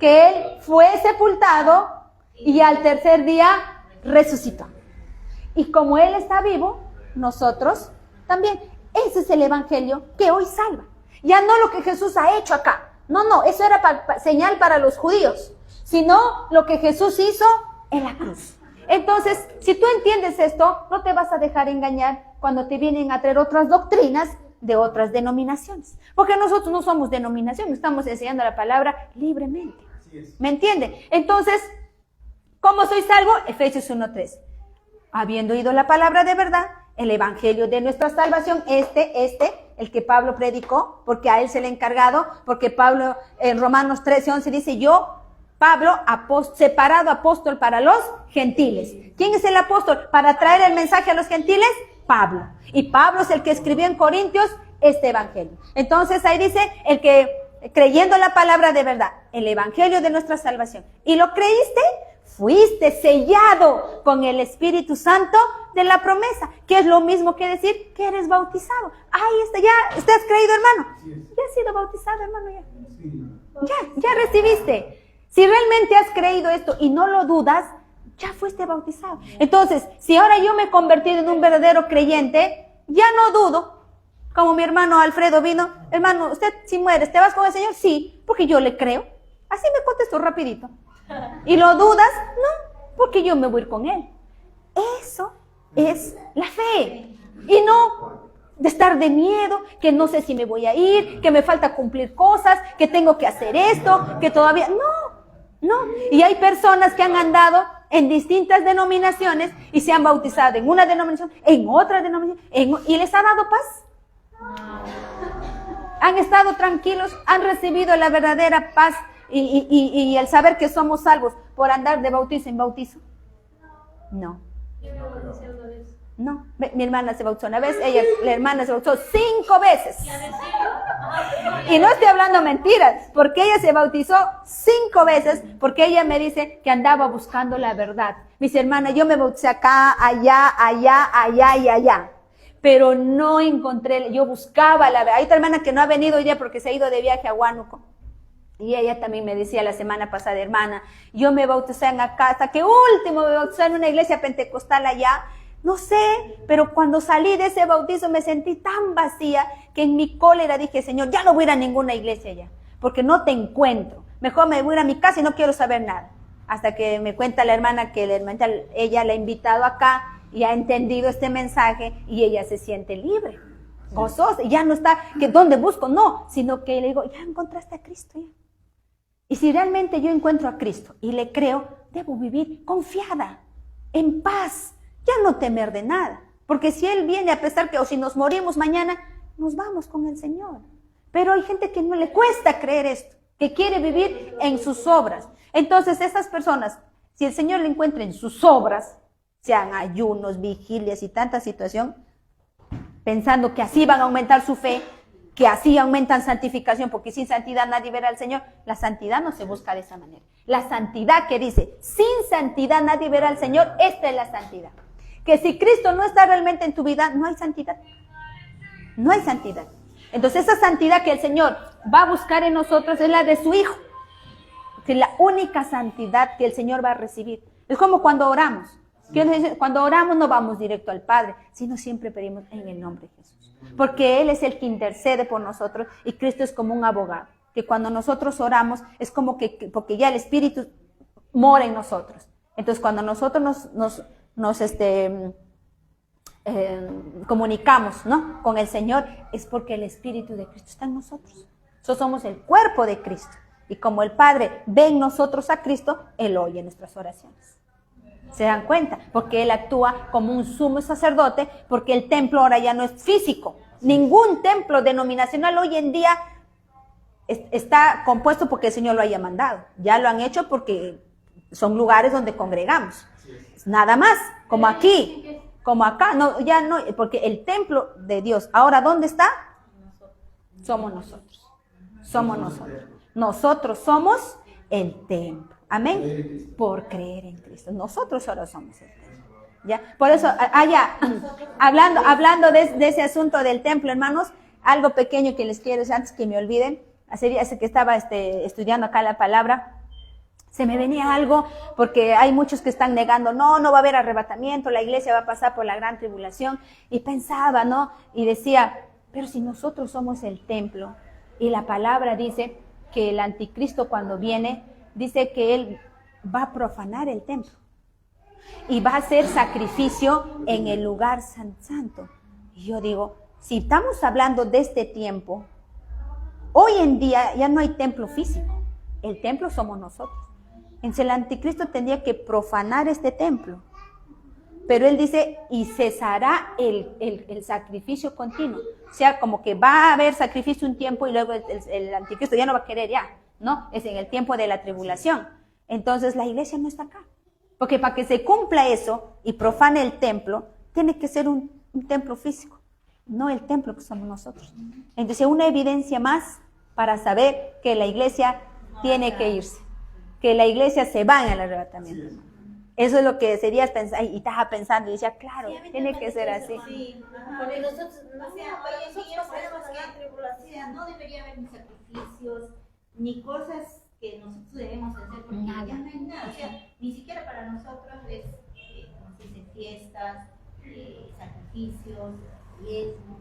Que Él fue sepultado y al tercer día resucitó. Y como Él está vivo, nosotros también. Ese es el evangelio que hoy salva. Ya no lo que Jesús ha hecho acá. No, eso era señal para los judíos. Sino lo que Jesús hizo en la cruz. Entonces, si tú entiendes esto, no te vas a dejar engañar cuando te vienen a traer otras doctrinas de otras denominaciones. Porque nosotros no somos denominación, estamos enseñando la palabra libremente. ¿Me entiende? Entonces, ¿cómo soy salvo? Efesios 1:3. Habiendo oído la palabra de verdad, el evangelio de nuestra salvación, el que Pablo predicó, porque a él se le ha encargado, porque Pablo en Romanos 13:11 dice, yo, Pablo, separado apóstol para los gentiles. ¿Quién es el apóstol para traer el mensaje a los gentiles? Pablo. Y Pablo es el que escribió en Corintios este evangelio. Entonces ahí dice, el que creyendo la palabra de verdad, el evangelio de nuestra salvación, y lo creíste, fuiste sellado con el Espíritu Santo de la promesa, que es lo mismo que decir que eres bautizado. Ahí está, ya, ¿usted has creído, hermano? Ya has sido bautizado, hermano, ya recibiste. Si realmente has creído esto y no lo dudas, ya fuiste bautizado. Entonces, si ahora yo me he convertido en un verdadero creyente, ya no dudo. Como mi hermano Alfredo vino, hermano, usted si mueres, ¿te vas con el Señor? Sí, porque yo le creo. Así me contestó rapidito. ¿Y lo dudas? No, porque yo me voy a ir con Él. Eso es la fe. Y no de estar de miedo, que no sé si me voy a ir, que me falta cumplir cosas, que tengo que hacer esto, que todavía... No. Y hay personas que han andado en distintas denominaciones y se han bautizado en una denominación, en otra denominación, y les ha dado paz. Han estado tranquilos, han recibido la verdadera paz y el saber que somos salvos por andar de bautizo en bautizo. No. No, mi hermana se bautizó una vez, la hermana se bautizó 5 veces. Y no estoy hablando mentiras, porque ella se bautizó 5 veces, porque ella me dice que andaba buscando la verdad. Me dice, hermana, yo me bauticé acá, allá y allá, pero no encontré, yo buscaba la verdad. Hay otra hermana que no ha venido ya porque se ha ido de viaje a Huánuco. Y ella también me decía la semana pasada, hermana, yo me bauticé en acá, hasta que último me bauticé en una iglesia pentecostal allá. No sé, pero cuando salí de ese bautizo me sentí tan vacía que en mi cólera dije, Señor, ya no voy a ir a ninguna iglesia ya, porque no te encuentro. Mejor me voy a ir a mi casa y no quiero saber nada. Hasta que me cuenta la hermana que ella la ha invitado acá y ha entendido este mensaje y ella se siente libre, gozosa. Y ya no está, que ¿dónde busco? No, sino que le digo, ya encontraste a Cristo ya. Y si realmente yo encuentro a Cristo y le creo, debo vivir confiada, en paz. Ya no temer de nada, porque si Él viene, a pesar que, o si nos morimos mañana, nos vamos con el Señor. Pero hay gente que no le cuesta creer esto, que quiere vivir en sus obras. Entonces esas personas, si el Señor le encuentra en sus obras, sean ayunos, vigilias y tanta situación, pensando que así van a aumentar su fe, que así aumentan santificación, porque sin santidad nadie verá al Señor. La santidad no se busca de esa manera. La santidad que dice, sin santidad nadie verá al Señor, esta es la santidad. Que si Cristo no está realmente en tu vida, no hay santidad. No hay santidad. Entonces esa santidad que el Señor va a buscar en nosotros es la de su Hijo. Que es la única santidad que el Señor va a recibir. Es como cuando oramos. Cuando oramos no vamos directo al Padre, sino siempre pedimos en el nombre de Jesús. Porque Él es el que intercede por nosotros y Cristo es como un abogado. Que cuando nosotros oramos es como que, porque ya el Espíritu mora en nosotros. Entonces cuando nosotros nos comunicamos, ¿no?, con el Señor, es porque el Espíritu de Cristo está en nosotros. Nosotros somos el cuerpo de Cristo. Y como el Padre ve en nosotros a Cristo, Él oye nuestras oraciones. ¿Se dan cuenta? Porque Él actúa como un sumo sacerdote, porque el templo ahora ya no es físico. Ningún templo denominacional hoy en día está compuesto porque el Señor lo haya mandado. Ya lo han hecho porque son lugares donde congregamos. Nada más, como aquí, como acá, no, ya no, porque el templo de Dios, ahora ¿dónde está? Somos nosotros. Somos nosotros. Nosotros somos el templo. Amén. Por creer en Cristo. Nosotros ahora somos el templo. ¿Ya? Por eso, hablando de ese asunto del templo, hermanos, algo pequeño que les quiero decir antes que me olviden. Hace que estaba estudiando acá la palabra, se me venía algo, porque hay muchos que están negando, no va a haber arrebatamiento, la iglesia va a pasar por la gran tribulación, y pensaba, ¿no? Y decía, pero si nosotros somos el templo, y la palabra dice que el anticristo cuando viene, dice que él va a profanar el templo, y va a hacer sacrificio en el lugar santo. Y yo digo, si estamos hablando de este tiempo, hoy en día ya no hay templo físico, el templo somos nosotros. Entonces el anticristo tendría que profanar este templo. Pero él dice, y cesará el sacrificio continuo. O sea, como que va a haber sacrificio un tiempo y luego el anticristo ya no va a querer ya, ¿no? Es en el tiempo de la tribulación. Entonces la iglesia no está acá. Porque para que se cumpla eso y profane el templo, tiene que ser un templo físico, no el templo que somos nosotros. Entonces una evidencia más para saber que la iglesia tiene que irse, que la iglesia se va en el arrebatamiento. Eso es lo que serías pensar, y estaba pensando, y decía, claro, tiene que ser así. Sí, porque nosotros, hoy en día sabemos que hay tribulación, no debería haber ni sacrificios, ni cosas que nosotros debemos hacer, porque Nada. ya no hay nada, o sea, ni siquiera para nosotros es, como se dice, fiestas, sacrificios, diezmos.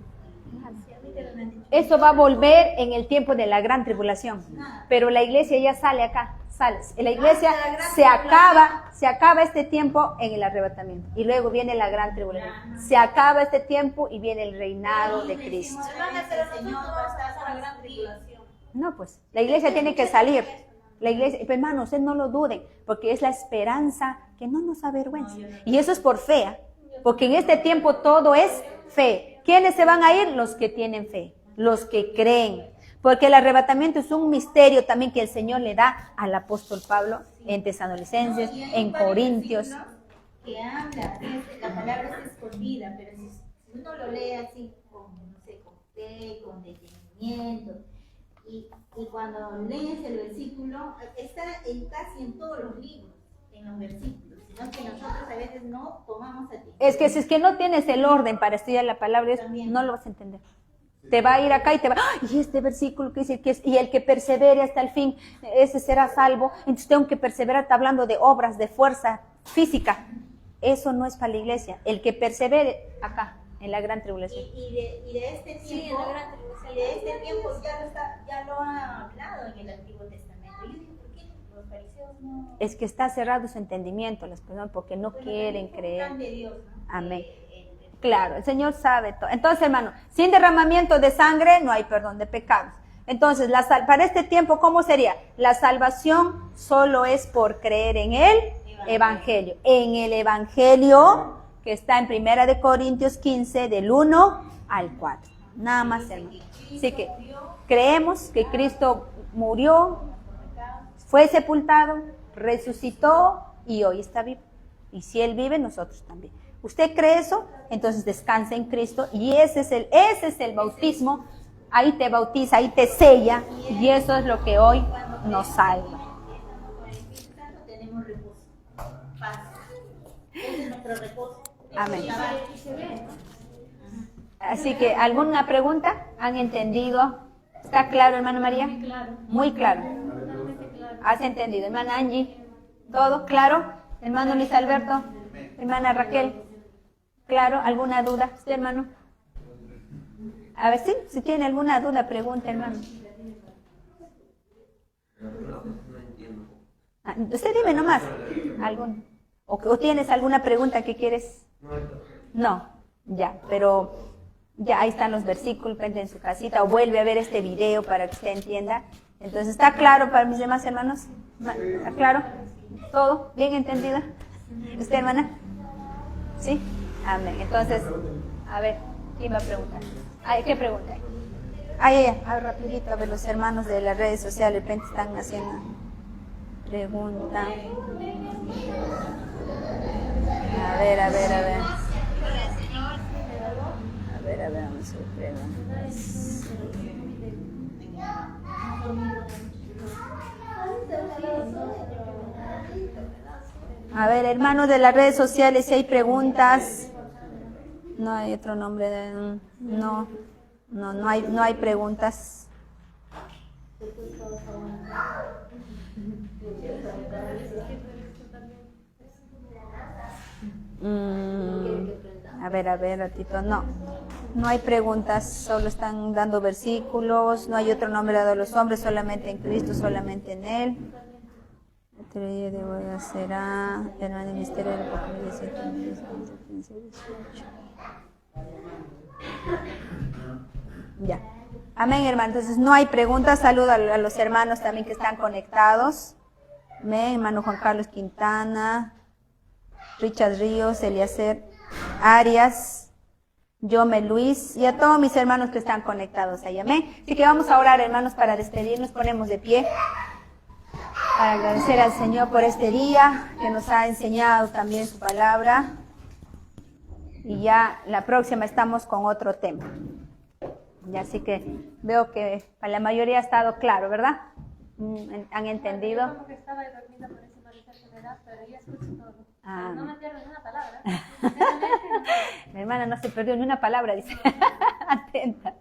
Eso va a volver en el tiempo de la gran tribulación, pero la iglesia ya sale acá, la iglesia se acaba este tiempo en el arrebatamiento, y luego viene la gran tribulación, se acaba este tiempo y viene el reinado de Cristo. No, pues, la iglesia tiene que salir, la iglesia, pero hermanos, ustedes no lo duden, porque es la esperanza que no nos avergüenza, y eso es por fe, porque en este tiempo todo es fe. ¿Quiénes se van a ir? Los que tienen fe, los que creen. Porque el arrebatamiento es un misterio también que el Señor le da al apóstol Pablo en Tesalonicenses, en Corintios. Que habla, la palabra es escondida, pero si uno lo lee así con fe, con detenimiento, y cuando lees el versículo, está casi en todos los libros, en los versículos. Sino que nosotros a veces no tomamos atención. Es que si es que no tienes el orden para estudiar la palabra, no lo vas a entender. Te va a ir acá y te va, y este versículo que dice que es, y el que persevere hasta el fin, ese será salvo. Entonces tengo que perseverar, está hablando de obras, de fuerza física. Eso no es para la iglesia. El que persevere acá, en la gran tribulación. Y de este tiempo, sí, en la gran tribulación. Y de este tiempo ya lo ha hablado en el Antiguo Testamento. Yo digo, ¿por qué los fariseos no? Es que está cerrado su entendimiento, las personas, porque no quieren creer. Plan de Dios, ¿no? Amén. Claro, el Señor sabe todo. Entonces, hermano, sin derramamiento de sangre no hay perdón de pecados. Entonces, para este tiempo, ¿cómo sería? La salvación solo es por creer en el Evangelio. En el Evangelio que está en 1 de Corintios 15, del 1 al 4. Nada más, hermano. Así que creemos que Cristo murió, fue sepultado, resucitó y hoy está vivo. Y si Él vive, nosotros también. ¿Usted cree eso? Entonces descansa en Cristo, y ese es el bautismo ahí te bautiza, ahí te sella, y eso es lo que hoy nos salva. Con el Espíritu Santo tenemos reposo, paz. Ese es nuestro reposo. Amén. Y se ve. Así que, ¿alguna pregunta? ¿Han entendido? ¿Está claro, hermana María? Muy claro. Muy claro. Totalmente claro. ¿Has entendido? Hermana Angie, ¿todo claro? Hermano Luis Alberto, hermana Raquel, ¿claro? ¿Alguna duda? ¿Usted, hermano? A ver, sí, si tiene alguna duda, pregunta, hermano. Usted dime nomás. ¿Algún? ¿O tienes alguna pregunta que quieres? No, ya, pero ya ahí están los versículos, prende en su casita o vuelve a ver este video para que usted entienda. Entonces, ¿está claro para mis demás hermanos? ¿Está claro? ¿Todo? ¿Bien entendido? ¿Usted, hermana? ¿Sí? Amén. Entonces, a ver, ¿quién va a preguntar? Ay, ¿qué pregunta? Rapidito, a ver, los hermanos de las redes sociales de repente están haciendo pregunta. A ver. A ver, vamos a ver preguntas. A ver, hermanos de las redes sociales, si hay preguntas. No hay otro nombre de... No hay preguntas. A ver, ratito. No hay preguntas, solo están dando versículos. No hay otro nombre dado a los hombres, solamente en Cristo, solamente en Él. El día de hoy será hermano del misterio del Apocalipsis 15, 18. Ya. Amén, hermano. Entonces no hay preguntas. Saludo a los hermanos también que están conectados. Amén, hermano Juan Carlos Quintana, Richard Ríos, Eliezer Arias, Yome Luis y a todos mis hermanos que están conectados ahí. Amén. Así que vamos a orar, hermanos, para despedirnos. Ponemos de pie para agradecer al Señor por este día que nos ha enseñado también su palabra. Y ya la próxima estamos con otro tema. Y así que veo que para la mayoría ha estado claro, ¿verdad? ¿Han entendido? Yo como que estaba dormida por ese malestar que me da, pero ya escucho todo. Ah. No me pierdo ni una palabra. Mi hermana no se perdió ni una palabra, dice. Atenta.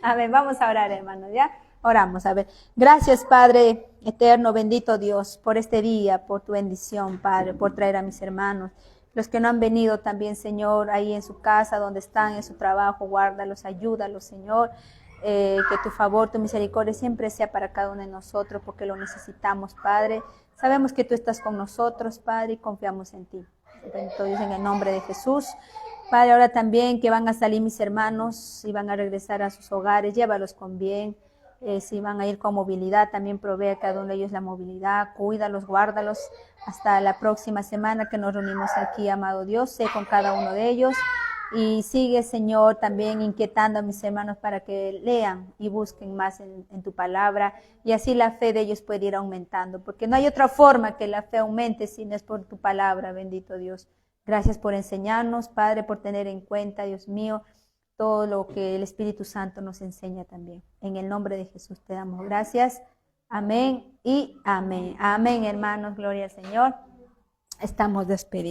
A ver, vamos a orar, hermanos, ¿ya? Oramos, a ver. Gracias, Padre eterno, bendito Dios, por este día, por tu bendición, Padre, por traer a mis hermanos. Los que no han venido también, Señor, ahí en su casa, donde están, en su trabajo, guárdalos, ayúdalos, Señor. Que tu favor, tu misericordia siempre sea para cada uno de nosotros, porque lo necesitamos, Padre. Sabemos que tú estás con nosotros, Padre, y confiamos en ti. Bendito Dios, en el nombre de Jesús. Padre, ahora también que van a salir mis hermanos y van a regresar a sus hogares, llévalos con bien. Si van a ir con movilidad, también provee a cada uno de ellos la movilidad, cuídalos, guárdalos. Hasta la próxima semana que nos reunimos aquí, amado Dios, sé con cada uno de ellos. Y sigue, Señor, también inquietando a mis hermanos para que lean y busquen más en tu palabra. Y así la fe de ellos puede ir aumentando. Porque no hay otra forma que la fe aumente si no es por tu palabra, bendito Dios. Gracias por enseñarnos, Padre, por tener en cuenta, Dios mío, todo lo que el Espíritu Santo nos enseña también. En el nombre de Jesús te damos gracias. Amén y amén. Amén, hermanos. Gloria al Señor. Estamos despedidos.